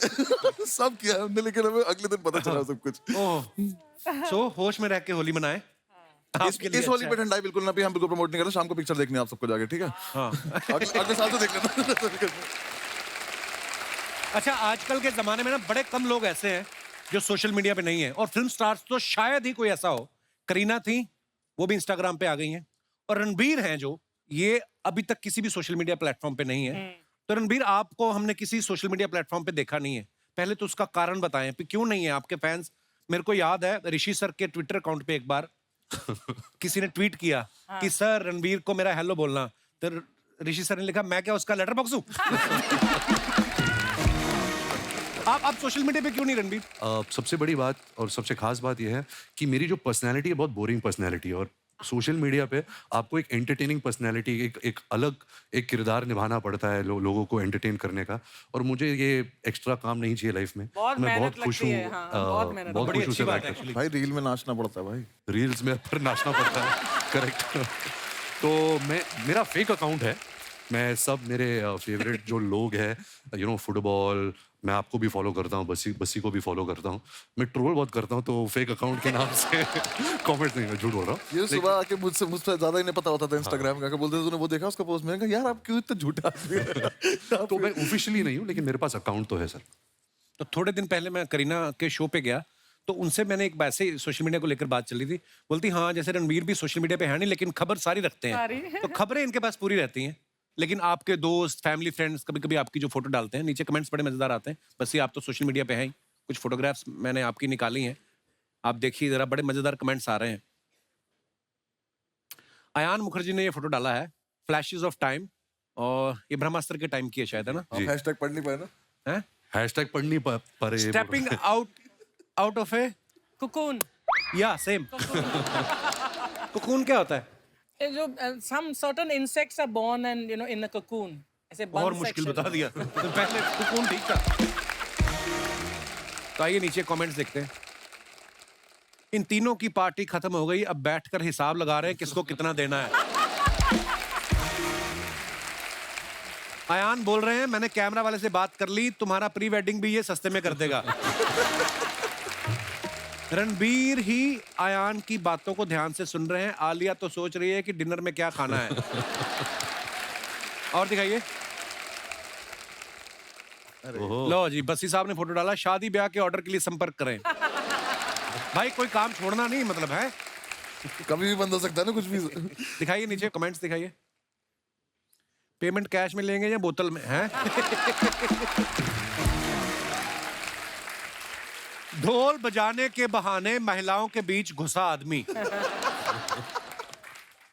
सब किया है हमने, लेकिन हमें अगले दिन पता चला सब कुछ। सो होश में रह के होली मनाए। इस होली पे ठंडाई बिल्कुल ना भी, हम बिल्कुल प्रमोट नहीं कर रहे। शाम को पिक्चर देखनी है आप सबको जाके, ठीक है? अगले साल तो देख लेना। अच्छा, आजकल के जमाने में ना बड़े कम लोग ऐसे हैं जो सोशल मीडिया पे नहीं है, और फिल्म स्टार्स तो शायद ही कोई ऐसा हो। करीना थी, वो भी इंस्टाग्राम पे आ गई हैं, और रणबीर हैं जो ये अभी तक किसी भी सोशल मीडिया प्लेटफॉर्म पे नहीं है। तो रणबीर, आपको हमने किसी सोशल मीडिया प्लेटफॉर्म पे देखा नहीं है, पहले तो उसका कारण बताएं, क्यों नहीं है? आपके फैंस, मेरे को याद है ऋषि सर के ट्विटर अकाउंट पे एक बार किसी ने ट्वीट किया कि सर रणबीर को मेरा हेलो बोलना, तो ऋषि सर ने लिखा मैं क्या उसका लेटर बॉक्स हूं? आप सोशल मीडिया पे क्यों नहीं रणबीर? सबसे बड़ी बात और सबसे खास बात यह है कि मेरी जो पर्सनैलिटी है बहुत बोरिंग पर्सनैलिटी है, और सोशल मीडिया पे आपको एक एंटरटेनिंग पर्सनैलिटी, एक अलग एक किरदार निभाना पड़ता है लोगों को एंटरटेन करने का, और मुझे ये एक्स्ट्रा काम नहीं चाहिए लाइफ में। मैं बहुत खुश हूँ, बहुत खुश हूँ भाई रील में नाचना पड़ता है भाई, रील्स में पर नाचना पड़ता है। करेक्ट। तो मेरा फेक अकाउंट है, मैं सब मेरे फेवरेट जो लोग हैं, यू नो, फुटबॉल, मैं आपको भी फॉलो करता हूँ, बसी को भी फॉलो करता हूँ। मैं ट्रोल बहुत करता हूँ, तो फेक अकाउंट के नाम से कमेंट नहीं, मैं झूठ बोल रहा हूँ। ये सुबह आके मुझसे ज्यादा ही नहीं पता होता था इंस्टाग्राम का, बोलते थे तूने वो देखा उसका पोस्ट, मैंने कहा यार आप क्यों इतना झूठा आदमी हो? तो मैं ऑफिशियली नहीं हूँ, लेकिन मेरे पास अकाउंट तो है सर। तो थोड़े दिन पहले मैं करीना के शो पे गया, तो उनसे मैंने एक ऐसे सोशल मीडिया को लेकर बात चली थी। बोलती हाँ जैसे रणवीर भी सोशल मीडिया पे है नहीं, लेकिन खबर सारी रखते हैं। तो खबरें इनके पास पूरी रहती हैं, लेकिन आपके दोस्त, फैमिली, फ्रेंड्स कभी कभी आपकी जो फोटो डालते हैं, नीचे कमेंट्स बड़े मजेदार आते हैं। बस ये आप तो सोशल मीडिया पे हैं ही। कुछ फोटोग्राफ्स मैंने आपकी निकाली हैं, आप देखिए जरा, बड़े मजेदार कमेंट्स आ रहे हैं। अयान मुखर्जी ने ये फोटो डाला है, फ्लैशेस ऑफ टाइम, और ये ब्रह्मास्त्र के टाइम की है शायद, है ना? आप हैशटैग पढ़ नहीं पाए ना? हैं? हैशटैग पढ़ नहीं पा रहे। Stepping out of A cocoon. या सेम। कोकून क्या होता है? ये जो some certain insects are born and in a cocoon. ऐसे bun और मुश्किल section. बता दिया। तो पहले कोकून ठीक था। तो आइए नीचे कमेंट्स देखते हैं। इन तीनों की पार्टी खत्म हो गई, अब बैठकर हिसाब लगा रहे हैं किसको कितना देना है। अयान बोल रहे हैं मैंने कैमरा वाले से बात कर ली, तुम्हारा प्री वेडिंग भी ये सस्ते में कर देगा। रणबीर ही अयान की बातों को ध्यान से सुन रहे हैं। आलिया तो सोच रही है कि डिनर में क्या खाना है। और दिखाइए। लो जी, बसी साहब ने फोटो डाला, शादी ब्याह के ऑर्डर के लिए संपर्क करें। भाई कोई काम छोड़ना नहीं, मतलब है कभी भी बंद हो सकता है ना कुछ भी। दिखाइए नीचे कमेंट्स दिखाइए। पेमेंट कैश में लेंगे या बोतल में है? ढोल बजाने के बहाने महिलाओं के बीच घुसा आदमी।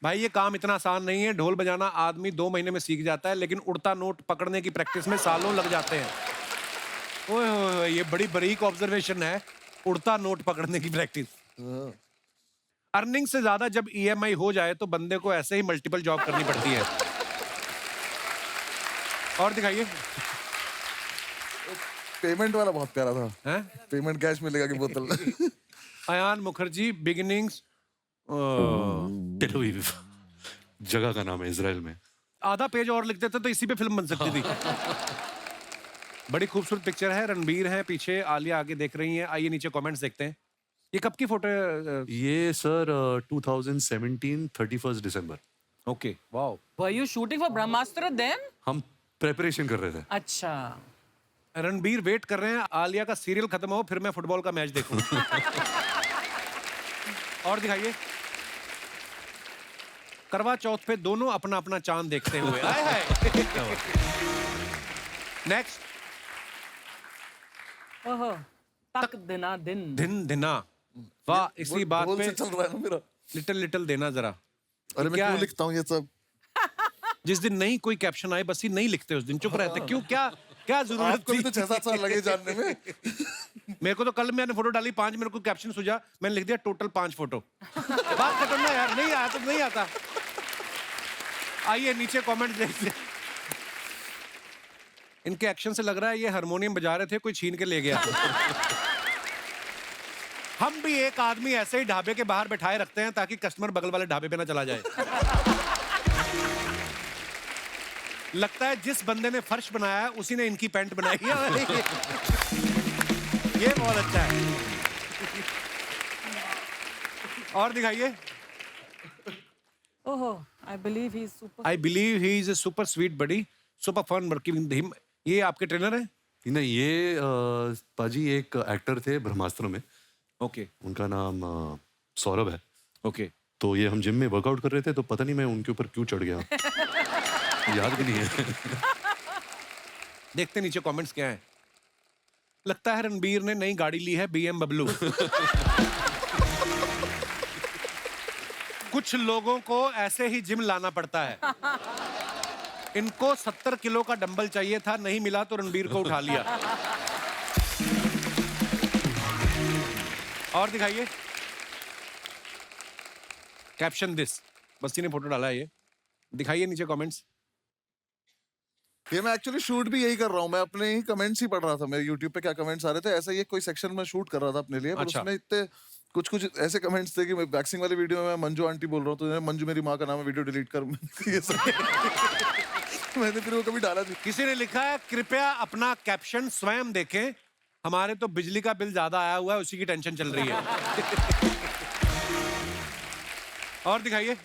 भाई ये काम इतना आसान नहीं है। ढोल बजाना आदमी 2 महीने में सीख जाता है, लेकिन उड़ता नोट पकड़ने की प्रैक्टिस में सालों लग जाते हैं। ओए ओए, ये बड़ी बारीक ऑब्जर्वेशन है, उड़ता नोट पकड़ने की प्रैक्टिस। अर्निंग से ज्यादा जब ईएमआई हो जाए तो बंदे को ऐसे ही मल्टीपल जॉब करनी पड़ती है। और दिखाइए। पेमेंट वाला बहुत प्यारा था। हैं? पेमेंट कैश मिलेगा कि बोतल? Ayan Mukherjee beginnings. Tel Aviv जगह का नाम है इजराइल में। आधा पेज और लिख देते तो इसी पे फिल्म बन सकती थी। बड़ी खूबसूरत पिक्चर है। रणबीर है पीछे, आलिया आगे देख रही है। आइए नीचे कमेंट्स देखते हैं। ये कब की फोटो है? ये sir 2017 31 December. Okay, wow. Were you shooting for Brahmastra then? हम प्रेपरेशन कर रहे थे। अच्छा। रणबीर वेट कर रहे हैं आलिया का सीरियल खत्म हो फिर मैं फुटबॉल का मैच देखूं। और दिखाइए। करवा चौथ पे दोनों अपना अपना चांद देखते हुए। आए हाय। नेक्स्ट। ओहो, तक दिना दिन। दिन दिना। वाह, इसी बात ढोल पे से चल रहा है ना मेरा। लिटिल लिटिल देना जरा। अरे मैं क्या क्यों है? लिखता हूँ ये सब? जिस दिन नहीं कोई कैप्शन आए बस ही नहीं लिखते, उस दिन चुप रहते। क्यों, क्या क्या जरूरत आपको भी थी? तो 6-7 साल लगे जानने में। मेरे को तो कल मैंने फोटो डाली 5, मेरे को कैप्शन सूझा, मैंने लिख दिया टोटल 5 फोटो। बात खत्म ना यार, नहीं आया तो नहीं आता। आइए नीचे कमेंट देखते हैं। इनके एक्शन से लग रहा है ये हारमोनियम बजा रहे थे, कोई छीन के ले गया। हम भी एक आदमी ऐसे ही ढाबे के बाहर बैठाए रखते हैं ताकि कस्टमर बगल वाले ढाबे पे ना चला जाए। लगता है जिस बंदे ने फर्श बनाया है उसी ने इनकी पैंट बनाई है। ये बहुत अच्छा है। और दिखाइए। ओहो, I believe he's super. I believe he is a super sweet buddy, super fun working with him. ये आपके ट्रेनर है? नहीं, ये पाजी एक एक्टर थे ब्रह्मास्त्र में। ओके उनका नाम सौरभ है। ओके। तो ये हम जिम में वर्कआउट कर रहे थे, तो पता नहीं मैं उनके ऊपर क्यों चढ़ गया। याद भी नहीं है। देखते नीचे कमेंट्स क्या है। लगता है रणबीर ने नई गाड़ी ली है, BMW। कुछ लोगों को ऐसे ही जिम लाना पड़ता है। इनको 70 किलो का डंबल चाहिए था, नहीं मिला तो रणबीर को उठा लिया। और दिखाइए। कैप्शन दिस, बस्ती ने फोटो डाला है ये। दिखाइए नीचे कमेंट्स। ये मैं एक्चुअली शूट भी यही कर रहा हूँ। मैं अपने ही कमेंट्स ही पढ़ रहा था, मेरे यूट्यूब पे क्या कमेंट्स आ रहे थे। ऐसा ये कोई सेक्शन में शूट कर रहा था अपने लिए, पर अच्छा। उसमें इतने कुछ ऐसे कमेंट्स थे कि मैं वैक्सिंग वाली वीडियो में मंजू आंटी बोल रहा हूँ, तो मंजू मेरी माँ का नाम है, वीडियो डिलीट कर। ये सब मैंने फिर वो कभी डाला नहीं। किसी ने लिखा है कृपया अपना कैप्शन स्वयं देखें, हमारे तो बिजली का बिल ज्यादा आया हुआ है, उसी की टेंशन चल रही है। और दिखाइए।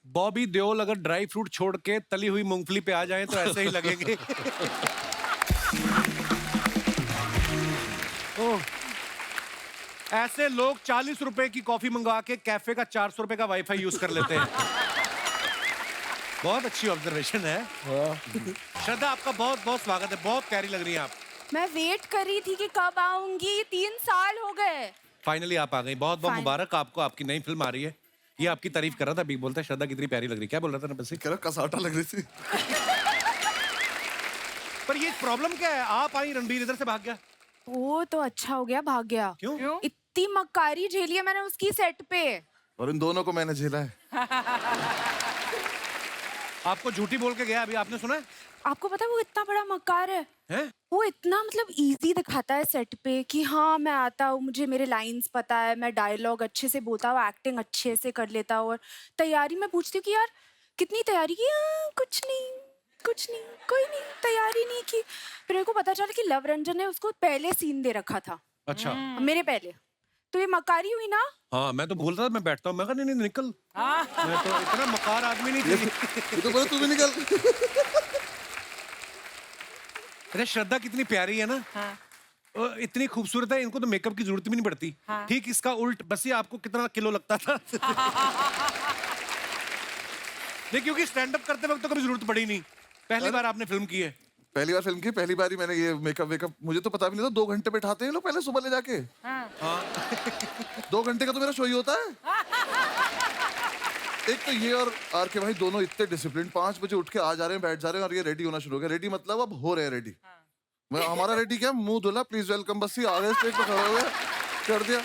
बॉबी देओल अगर ड्राई फ्रूट छोड़ के तली हुई मूंगफली पे आ जाएं तो ऐसे ही लगेंगे। ओह, ऐसे लोग 40 रुपए की कॉफी मंगवा के कैफे का 400 रुपए का वाईफाई यूज कर लेते हैं। बहुत अच्छी ऑब्जर्वेशन है। श्रद्धा, आपका बहुत बहुत स्वागत है, बहुत प्यारी लग रही है आप। मैं वेट कर रही थी कि कब आऊंगी, 3 साल हो गए। फाइनली आप आ गई, बहुत बहुत मुबारक आपको, आपकी नई फिल्म आ रही है। ये आपकी तारीफ कर रहा था, बोलता है श्रद्धा कितनी प्यारी लग रही है। क्या बोल रहा था ना बस? कह रहा कसाटा लग रही थी। पर ये प्रॉब्लम क्या है, आप आई, रणबीर इधर से भाग गया। वो तो अच्छा हो गया, भाग गया। क्यों? इतनी मक्कारी झेली है मैंने उसकी सेट पे। और इन दोनों को मैंने झेला है। आपको झूठी बोल के गया, अभी आपने सुना है? आपको पता है वो इतना बड़ा मक्कार है? हैं? वो इतना मतलब इजी दिखाता है सेट पे कि हाँ मैं आता हूँ, मुझे मेरे लाइंस पता है, मैं डायलॉग अच्छे से बोलता हूँ, एक्टिंग अच्छे से कर लेता हूँ। और तैयारी में पूछती हूँ कि यार कितनी तैयारी की? कुछ नहीं, कोई नहीं, तैयारी नहीं की। फिर मेरे को पता चला कि लव रंजन ने उसको पहले सीन दे रखा था। अच्छा। मेरे पहले। तो ये मकारी हुई ना? हाँ, मैं तो बोल रहा था मैं बैठता हूँ, मैं कहा नहीं निकल। मैं तो इतना मकार आदमी नहीं थी। ये तो बोले तू भी निकल। अरे श्रद्धा कितनी प्यारी है ना। हाँ। इतनी खूबसूरत है, इनको तो मेकअप की जरूरत भी नहीं पड़ती। हाँ। ठीक इसका उल्ट, बस ये आपको कितना किलो लगता था। नहीं, क्योंकि स्टैंड अप करते वक्त तो कभी जरूरत पड़ी नहीं, पहली बार आपने फिल्म की है। पहली बार फिल्म की, पहली बार ही मैंने ये मेकअप मुझे तो पता भी नहीं था। 2 घंटे बैठाते हैं लोग पहले सुबह ले जाके। हाँ। 2 घंटे का तो मेरा शो ही होता है। एक तो ये और आर के भाई दोनों इतने डिसिप्लिन, 5 बजे उठ के आ जा रहे हैं, बैठ जा रहे हैं और ये रेडी होना शुरू हो गया। रेडी मतलब अब हो रहे हैं रेडी। मैं हमारा रेडी क्या, मुंह धुला, प्लीज वेलकम, बस ही आ गए स्टेज पे खड़े हुए, कर दिया।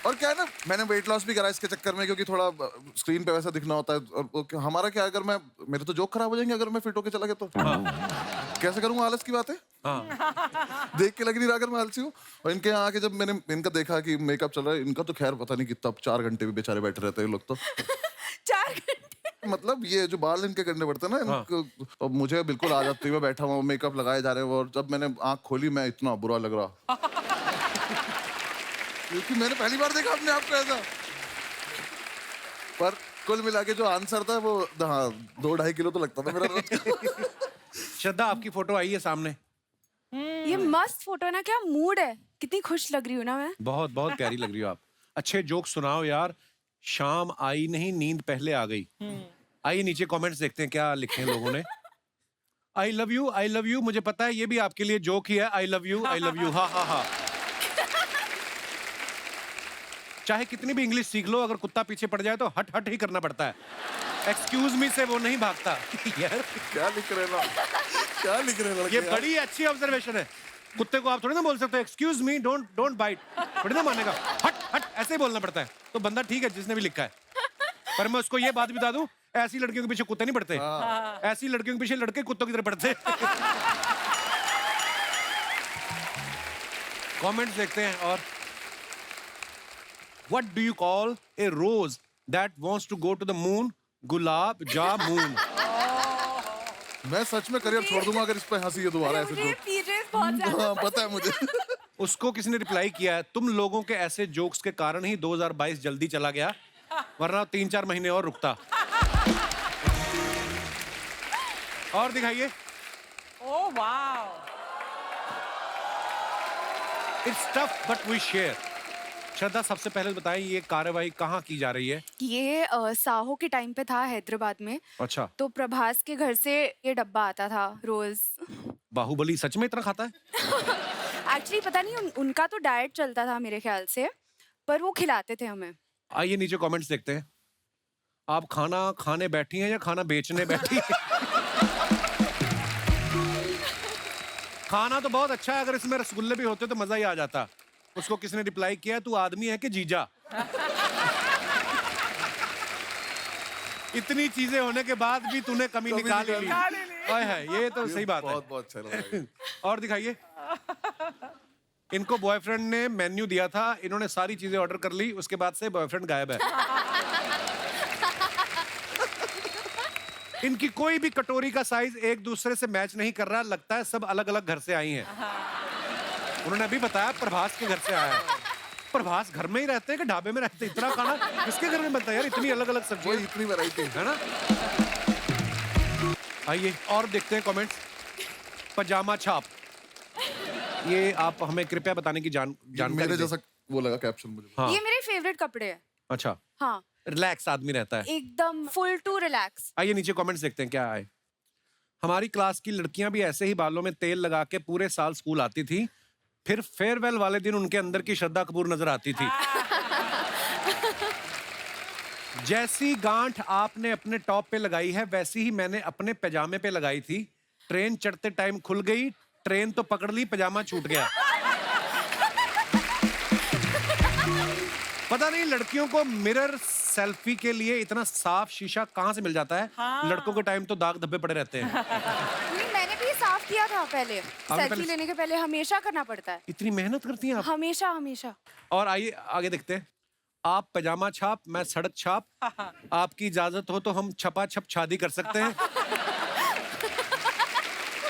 और क्या है ना, मैंने वेट लॉस भी करा इसके चक्कर में, क्योंकि थोड़ा स्क्रीन पे वैसा दिखना होता है। और हमारा क्या, अगर मेरे तो जोक खराब हो जाएंगे अगर मैं फिट होके चला गया तो। कैसे करूंगा, आलस की बात है। देख के लग नहीं रहा अगर मैं आलसी हूँ। और इनके यहाँ आके जब मैंने इनका देखा कि मेकअप चल रहा है, इनका तो खैर पता नहीं कितना 4 घंटे भी बेचारे बैठे रहते हैं लोग तो। 4 घंटे मतलब ये जो बाल इनके करने पड़ते हैं ना इनको, और मुझे बिल्कुल आ जाती है, मैं बैठा हुआ मेकअप लगाए जा रहे हैं। और जब मैंने आँख खोली, मैं इतना बुरा लग रहा, क्योंकि मैंने पहली बार देखा अपने आप को ऐसा। पर कुल मिला के जो आंसर था वो, हाँ, 2-2.5 किलो तो लगता था मेरा। श्रद्धा, आपकी फोटो आई है सामने। ये मस्त फोटो है ना, क्या मूड है, कितनी खुश लग रही हूँ ना मैं। बहुत बहुत प्यारी लग रही हो आप। अच्छे जोक सुनाओ यार। शाम आई नहीं, नींद पहले आ गई। आइए नीचे कमेंट्स देखते हैं क्या लिखे हैं लोगों ने। आई लव यू, मुझे पता है ये भी आपके लिए जोक ही है। आई लव यू, हा हा हा। चाहे कितनी भी इंग्लिश सीख लो, अगर कुत्ता पीछे पड़ जाए तो हट हट ही करना पड़ता है। एक्सक्यूज मी से वो नहीं भागता। यार क्या लिख रहे हो, क्या लिख रहे हो? ये बड़ी अच्छी ऑब्जर्वेशन है। कुत्ते को आप थोड़ी ना बोल सकते हो एक्सक्यूज मी, डोंट बाइट, थोड़ी ना मानेगा। हट हट ऐसे ही बोलना पड़ता है। तो बंदा ठीक है जिसने भी लिखा है। पर मैं उसको ये बात बता दूं, ऐसी लड़कियों के पीछे कुत्ते नहीं पड़ते। ऐसी लड़कियों के पीछे लड़के कुत्तों की तरह पड़ते। कमेंट्स देखते हैं। और what do you call a rose that wants to go to the moon? Gulab jamun. मैं सच में करियर छोड़ दूंगा अगर इस पे हंसी है दोबारा ऐसे जोक। बहुत ज्यादा हाँ, पता है मुझे। उसको किसी ने रिप्लाई किया है, तुम लोगों के ऐसे जोक्स के कारण ही 2022 जल्दी चला गया, वरना 3-4 महीने और रुकता। और दिखाइए। Oh wow. It's tough but we share। श्रद्धा, सबसे पहले बताएं ये कार्यवाही कहाँ की जा रही है? ये साहो के टाइम पे था हैदराबाद में। अच्छा। तो प्रभास के घर से ये डब्बा आता था रोज। बाहुबली सच में इतना खाता है? एक्चुअली पता नहीं उनका तो डाइट चलता था मेरे ख्याल से, पर वो खिलाते थे हमें। आइए नीचे कमेंट्स देखते हैं। आप खाना खाने बैठी हैं या खाना बेचने बैठी हैं? खाना तो बहुत अच्छा है, अगर इसमें रसगुल्ले भी होते तो मजा ही आ जाता। उसको किसने रिप्लाई किया, तू आदमी है कि जीजा? इतनी चीजें होने के बाद भी तूने कमी निकाल ली। हाय हाय, ये तो सही बात है। बहुत बहुत अच्छा लगा। और दिखाइए। इनको बॉयफ्रेंड ने मेन्यू दिया था, इन्होंने सारी चीजें ऑर्डर कर ली, उसके बाद से बॉयफ्रेंड गायब है। इनकी कोई भी कटोरी का साइज एक दूसरे से मैच नहीं कर रहा, लगता है सब अलग अलग घर से आई हैं। उन्होंने अभी बताया प्रभास के घर से आया है। प्रभास घर में ही रहते हैं कि ढाबे में रहते हैं? इतना खाना किसके घर में बनता है यार? इतनी अलग अलग सब्जी, इतनी वैरायटी है ना। आइए और देखते हैं कमेंट्स। पजामा छाप, ये आप हमें कृपया बताने की जानकारी मेरे दें। जैसा वो लगा कैप्शन मुझे। हाँ। ये मेरे फेवरेट कपड़े हैं। अच्छा, हाँ, रिलैक्स आदमी रहता है एकदम फुल टू रिलैक्स। आइए नीचे कमेंट्स देखते हैं क्या आए। हमारी क्लास की लड़कियां भी ऐसे ही बालों में तेल लगा के पूरे साल स्कूल आती थी, फिर फेयरवेल वाले दिन उनके अंदर की श्रद्धा कपूर नजर आती थी। जैसी गांठ आपने अपने टॉप पे लगाई है वैसी ही मैंने अपने पैजामे पे लगाई थी। ट्रेन चढ़ते टाइम खुल गई, ट्रेन तो पकड़ ली, पैजामा छूट गया। पता नहीं लड़कियों को मिरर सेल्फी के लिए इतना साफ शीशा कहाँ से मिल जाता है। लड़कों के टाइम तो दाग धब्बे पड़े रहते हैं। नहीं, मैंने भी साफ किया था पहले। सेल्फी पहले- लेने के पहले हमेशा करना पड़ता है। इतनी मेहनत करती हैं आप। हमेशा हमेशा। और आइए आगे देखते हैं। आप पैजामा छाप, मैं सड़क छाप। आपकी इजाजत हो तो हम छपा छप शादी कर सकते हैं।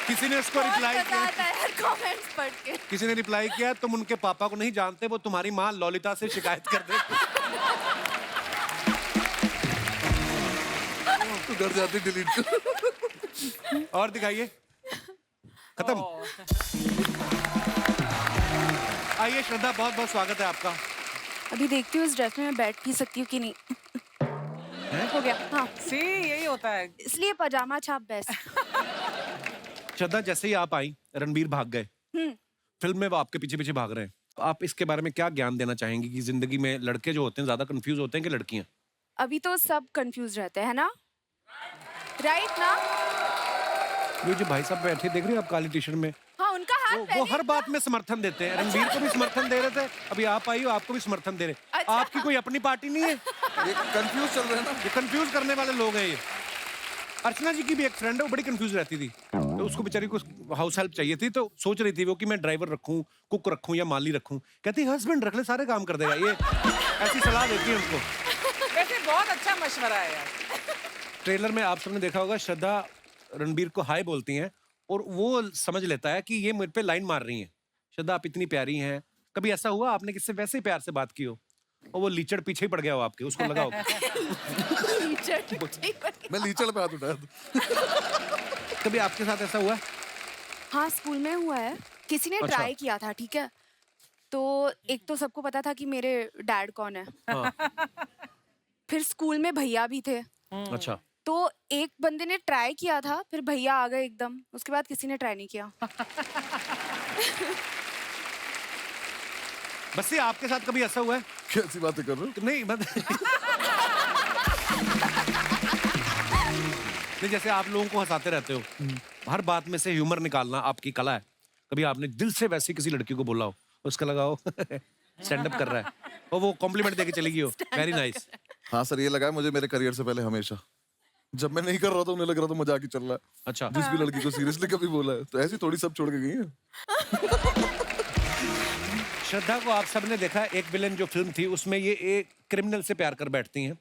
किसी ने इसको रिप्लाई बहुत मजा किया, आता है यार कमेंट्स पढ़ के। किसी ने रिप्लाई किया, तुम उनके पापा को नहीं जानते, वो तुम्हारी माँ ललिता से शिकायत कर दे। तो डर जाती डिलीट कर। और दिखाइए, खत्म। आइए श्रद्धा, बहुत बहुत स्वागत है आपका। अभी देखती हूँ इस ड्रेस में मैं बैठ भी सकती हूँ कि नहीं। हो गया। हाँ, See, यही होता है। इसलिए पजामा छाप बेस्ट। श्रद्धा, जैसे ही आप आई रणबीर भाग गए, फिल्म में वो आपके पीछे पीछे भाग रहे हैं। आप इसके बारे में क्या ज्ञान देना चाहेंगी कि जिंदगी में लड़के जो होते हैं ज्यादा कंफ्यूज होते हैं कि लड़कियां? अभी तो सब कंफ्यूज रहते हैं ना, राइट ना? ये जो भाई साहब बैठे देख रहे हैं आप काली टी शर्ट में, हाँ, उनका हाथ वो पहले हर बात में समर्थन देते हैं। रणबीर को भी समर्थन दे रहे थे, अभी आप आई हो, आपको भी समर्थन दे रहे। अच्छा। आपकी कोई अपनी पार्टी नहीं है? ये कंफ्यूज चल रहे हैं ना। ये कंफ्यूज करने वाले लोग हैं ये। अर्चना जी की भी एक फ्रेंड है, वो बड़ी कंफ्यूज रहती थी। तो उसको बेचारी को हाउस हेल्प चाहिए थी, तो सोच रही थी वो कि मैं ड्राइवर रखूं, कुक रखूं या माली रखूं। कहती हस्बैंड रख ले, सारे काम कर देगा ये। ऐसी सलाह देती है उनको। वैसे बहुत अच्छा मशवरा है यार। ट्रेलर में आप सबने देखा होगा, श्रद्धा रणबीर को हाय बोलती हैं और वो समझ लेता है कि ये मुझ पे लाइन मार रही हैं। श्रद्धा, आप इतनी प्यारी हैं। कभी ऐसा हुआ आपने किससे वैसे ही प्यार से बात की हो और वो लीचड़ पीछे ही पड़ गया हो आपके, उसको लगा हो? मैं लीचड़ पे हाथ उठाया था। कभी आपके साथ ऐसा हुआ है? हाँ, स्कूल में हुआ है। किसी ने अच्छा। ट्राई किया था, ठीक है। तो एक तो सबको पता था कि मेरे डैड कौन है। हाँ। फिर स्कूल में भैया भी थे। अच्छा, तो एक बंदे ने ट्राई किया था, फिर भैया आ गए एकदम। उसके बाद किसी ने ट्राई नहीं किया। बस ये आपके साथ कभी ऐसा हुआ है? कैसी बातें कर रहे हो? नहीं नहीं, जैसे आप लोगों को हंसाते रहते हो, हर बात में से ह्यूमर निकालना आपकी कला है। कभी आपने दिल से वैसी किसी लड़की को बोला हो, उसका लगा हो स्टैंड अप कर रहा है और वो कॉम्प्लीमेंट देके चली गई हो, वेरी नाइस। हाँ सर, ये लगा है मुझे मेरे करियर से पहले हमेशा। जब मैं नहीं कर रहा था उन्हें लग रहा था मजाक ही चल रहा है। अच्छा, जिस भी लड़की को सीरियसली कभी बोला है तो ऐसी थोड़ी सब छोड़ के गई है। श्रद्धा को आप सबने देखा, एक विलेन जो फिल्म थी उसमें ये एक क्रिमिनल से प्यार कर बैठती हैं।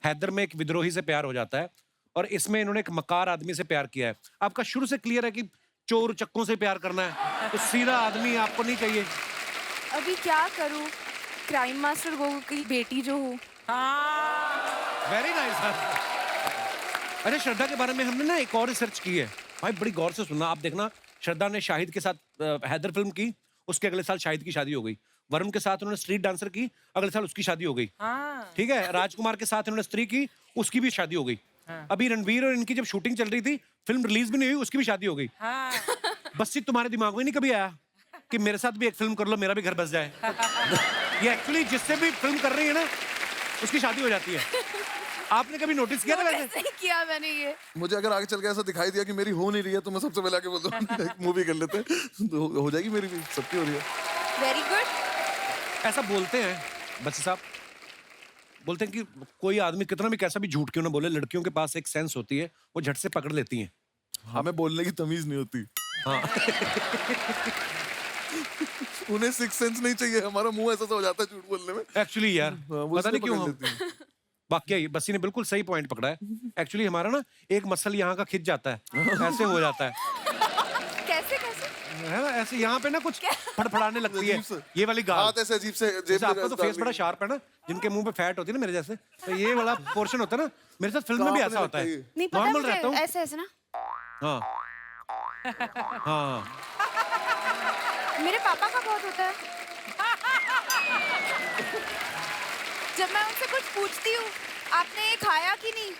हैदर में एक विद्रोही से प्यार हो जाता है और इसमें इन्होंने एक मकार आदमी से प्यार किया है। आपका शुरू से क्लियर है कि चोर चक्कों से प्यार करना है, तो सीधा आदमी आपको नहीं चाहिए। अभी क्या करूं, क्राइम मास्टर गोगो की बेटी जो हूँ। Very nice sir. अरे श्रद्धा के बारे में हमने ना एक और रिसर्च की है भाई, बड़ी गौर से सुनना। आप देखना, श्रद्धा ने शाहिद के साथ हैदर फिल्म की, उसके अगले साल शाहिद की शादी हो गई। वरुण के साथ उन्होंने स्ट्रीट डांसर की, अगले साल उसकी शादी हो गई। ठीक है, राजकुमार के साथ उन्होंने स्त्री की, उसकी भी शादी हो गई। अभी रणवीर और इनकी जब शूटिंग चल रही थी, फिल्म रिलीज भी नहीं हुई, उसकी भी शादी हो गई। बस ये तुम्हारे दिमाग में नहीं कभी आया कि मेरे साथ भी एक फिल्म कर लो, मेरा भी घर बस जाए? ये एक्चुअली जिससे भी फिल्म कर रही है ना, उसकी शादी हो जाती है। आपने कभी नोटिस किया था वैसे? नहीं किया मैंने ये। मुझे अगर आगे चल के ऐसा दिखाई दिया कि मेरी हो नहीं रही है तो मैं सबसे पहले आके बोल दूं मूवी कर लेते हैं, तो हो जाएगी मेरी भी, सबकी हो रही है। Very good. ऐसा बोलते हैं बच्चे साहब, बोलते हैं कि कोई आदमी कितना भी कैसा भी झूठ क्यों ना बोले, लड़कियों के पास एक सेंस होती है, वो झट से पकड़ लेती हैं। हमें बोलने की तमीज नहीं होती। हाँ। उन्हें सिक्स सेंस नहीं चाहिए, हमारा मुंह ऐसा हो जाता है झूठ बोलने में। एक्चुअली यार, हाँ, वो पता नहीं इसलिए क्यों पकड़ हम लेती हैं। वाकई बस्सी ने बिल्कुल सही पॉइंट पकड़ा है। एक्चुअली हमारा ना एक मसल यहाँ का खिंच जाता है, ऐसे हो जाता है कैसे कैसे है ना, ऐसे यहाँ पे ना कुछ फड़फड़ाने लगती है अजीब से। ये वाली गाल। हाथ ऐसे अजीब से जेब जैसे में आपका तो डाल फेस बड़ा दी। शार्प है ना, जिनके मुंह पे फैट होती है ना मेरे जैसे, तो ये वाला पोर्शन होता है ना, मेरे साथ फिल्म में भी ऐसा होता है। नहीं पता नॉर्मल रहता मुझे हूँ। ऐसे ऐसे ना हाँ हाँ मेरे पापा का बहुत होता है। जब मैं उनसे कुछ पूछती हूँ आपने ये खाया कि नहीं,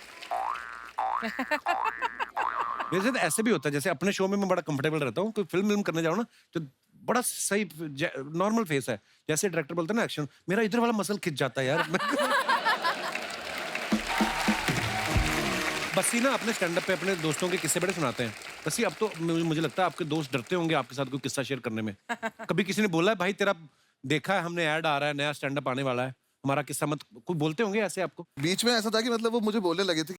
मेरे साथ ऐसे भी होता है। जैसे अपने शो में मैं बड़ा कंफर्टेबल रहता हूँ, कोई फिल्म करने जाऊँ ना तो बड़ा सही नॉर्मल फेस है, जैसे डायरेक्टर बोलता है ना एक्शन, मेरा इधर वाला मसल खिंच जाता है यार। बस्सी ना अपने स्टैंड अप पे अपने दोस्तों के किस्से बड़े सुनाते हैं। बस्सी अब तो मुझे लगता है आपके दोस्त डरते होंगे आपके साथ कोई किस्सा शेयर करने में। कभी किसी ने बोला है भाई तेरा देखा है हमने, ऐड आ रहा है, नया स्टैंड अप आने वाला है, हमारा किस्सा मत, कोई बोलते होंगे ऐसे आपको? बीच में ऐसा था कि मतलब वो मुझे बोलने लगे थे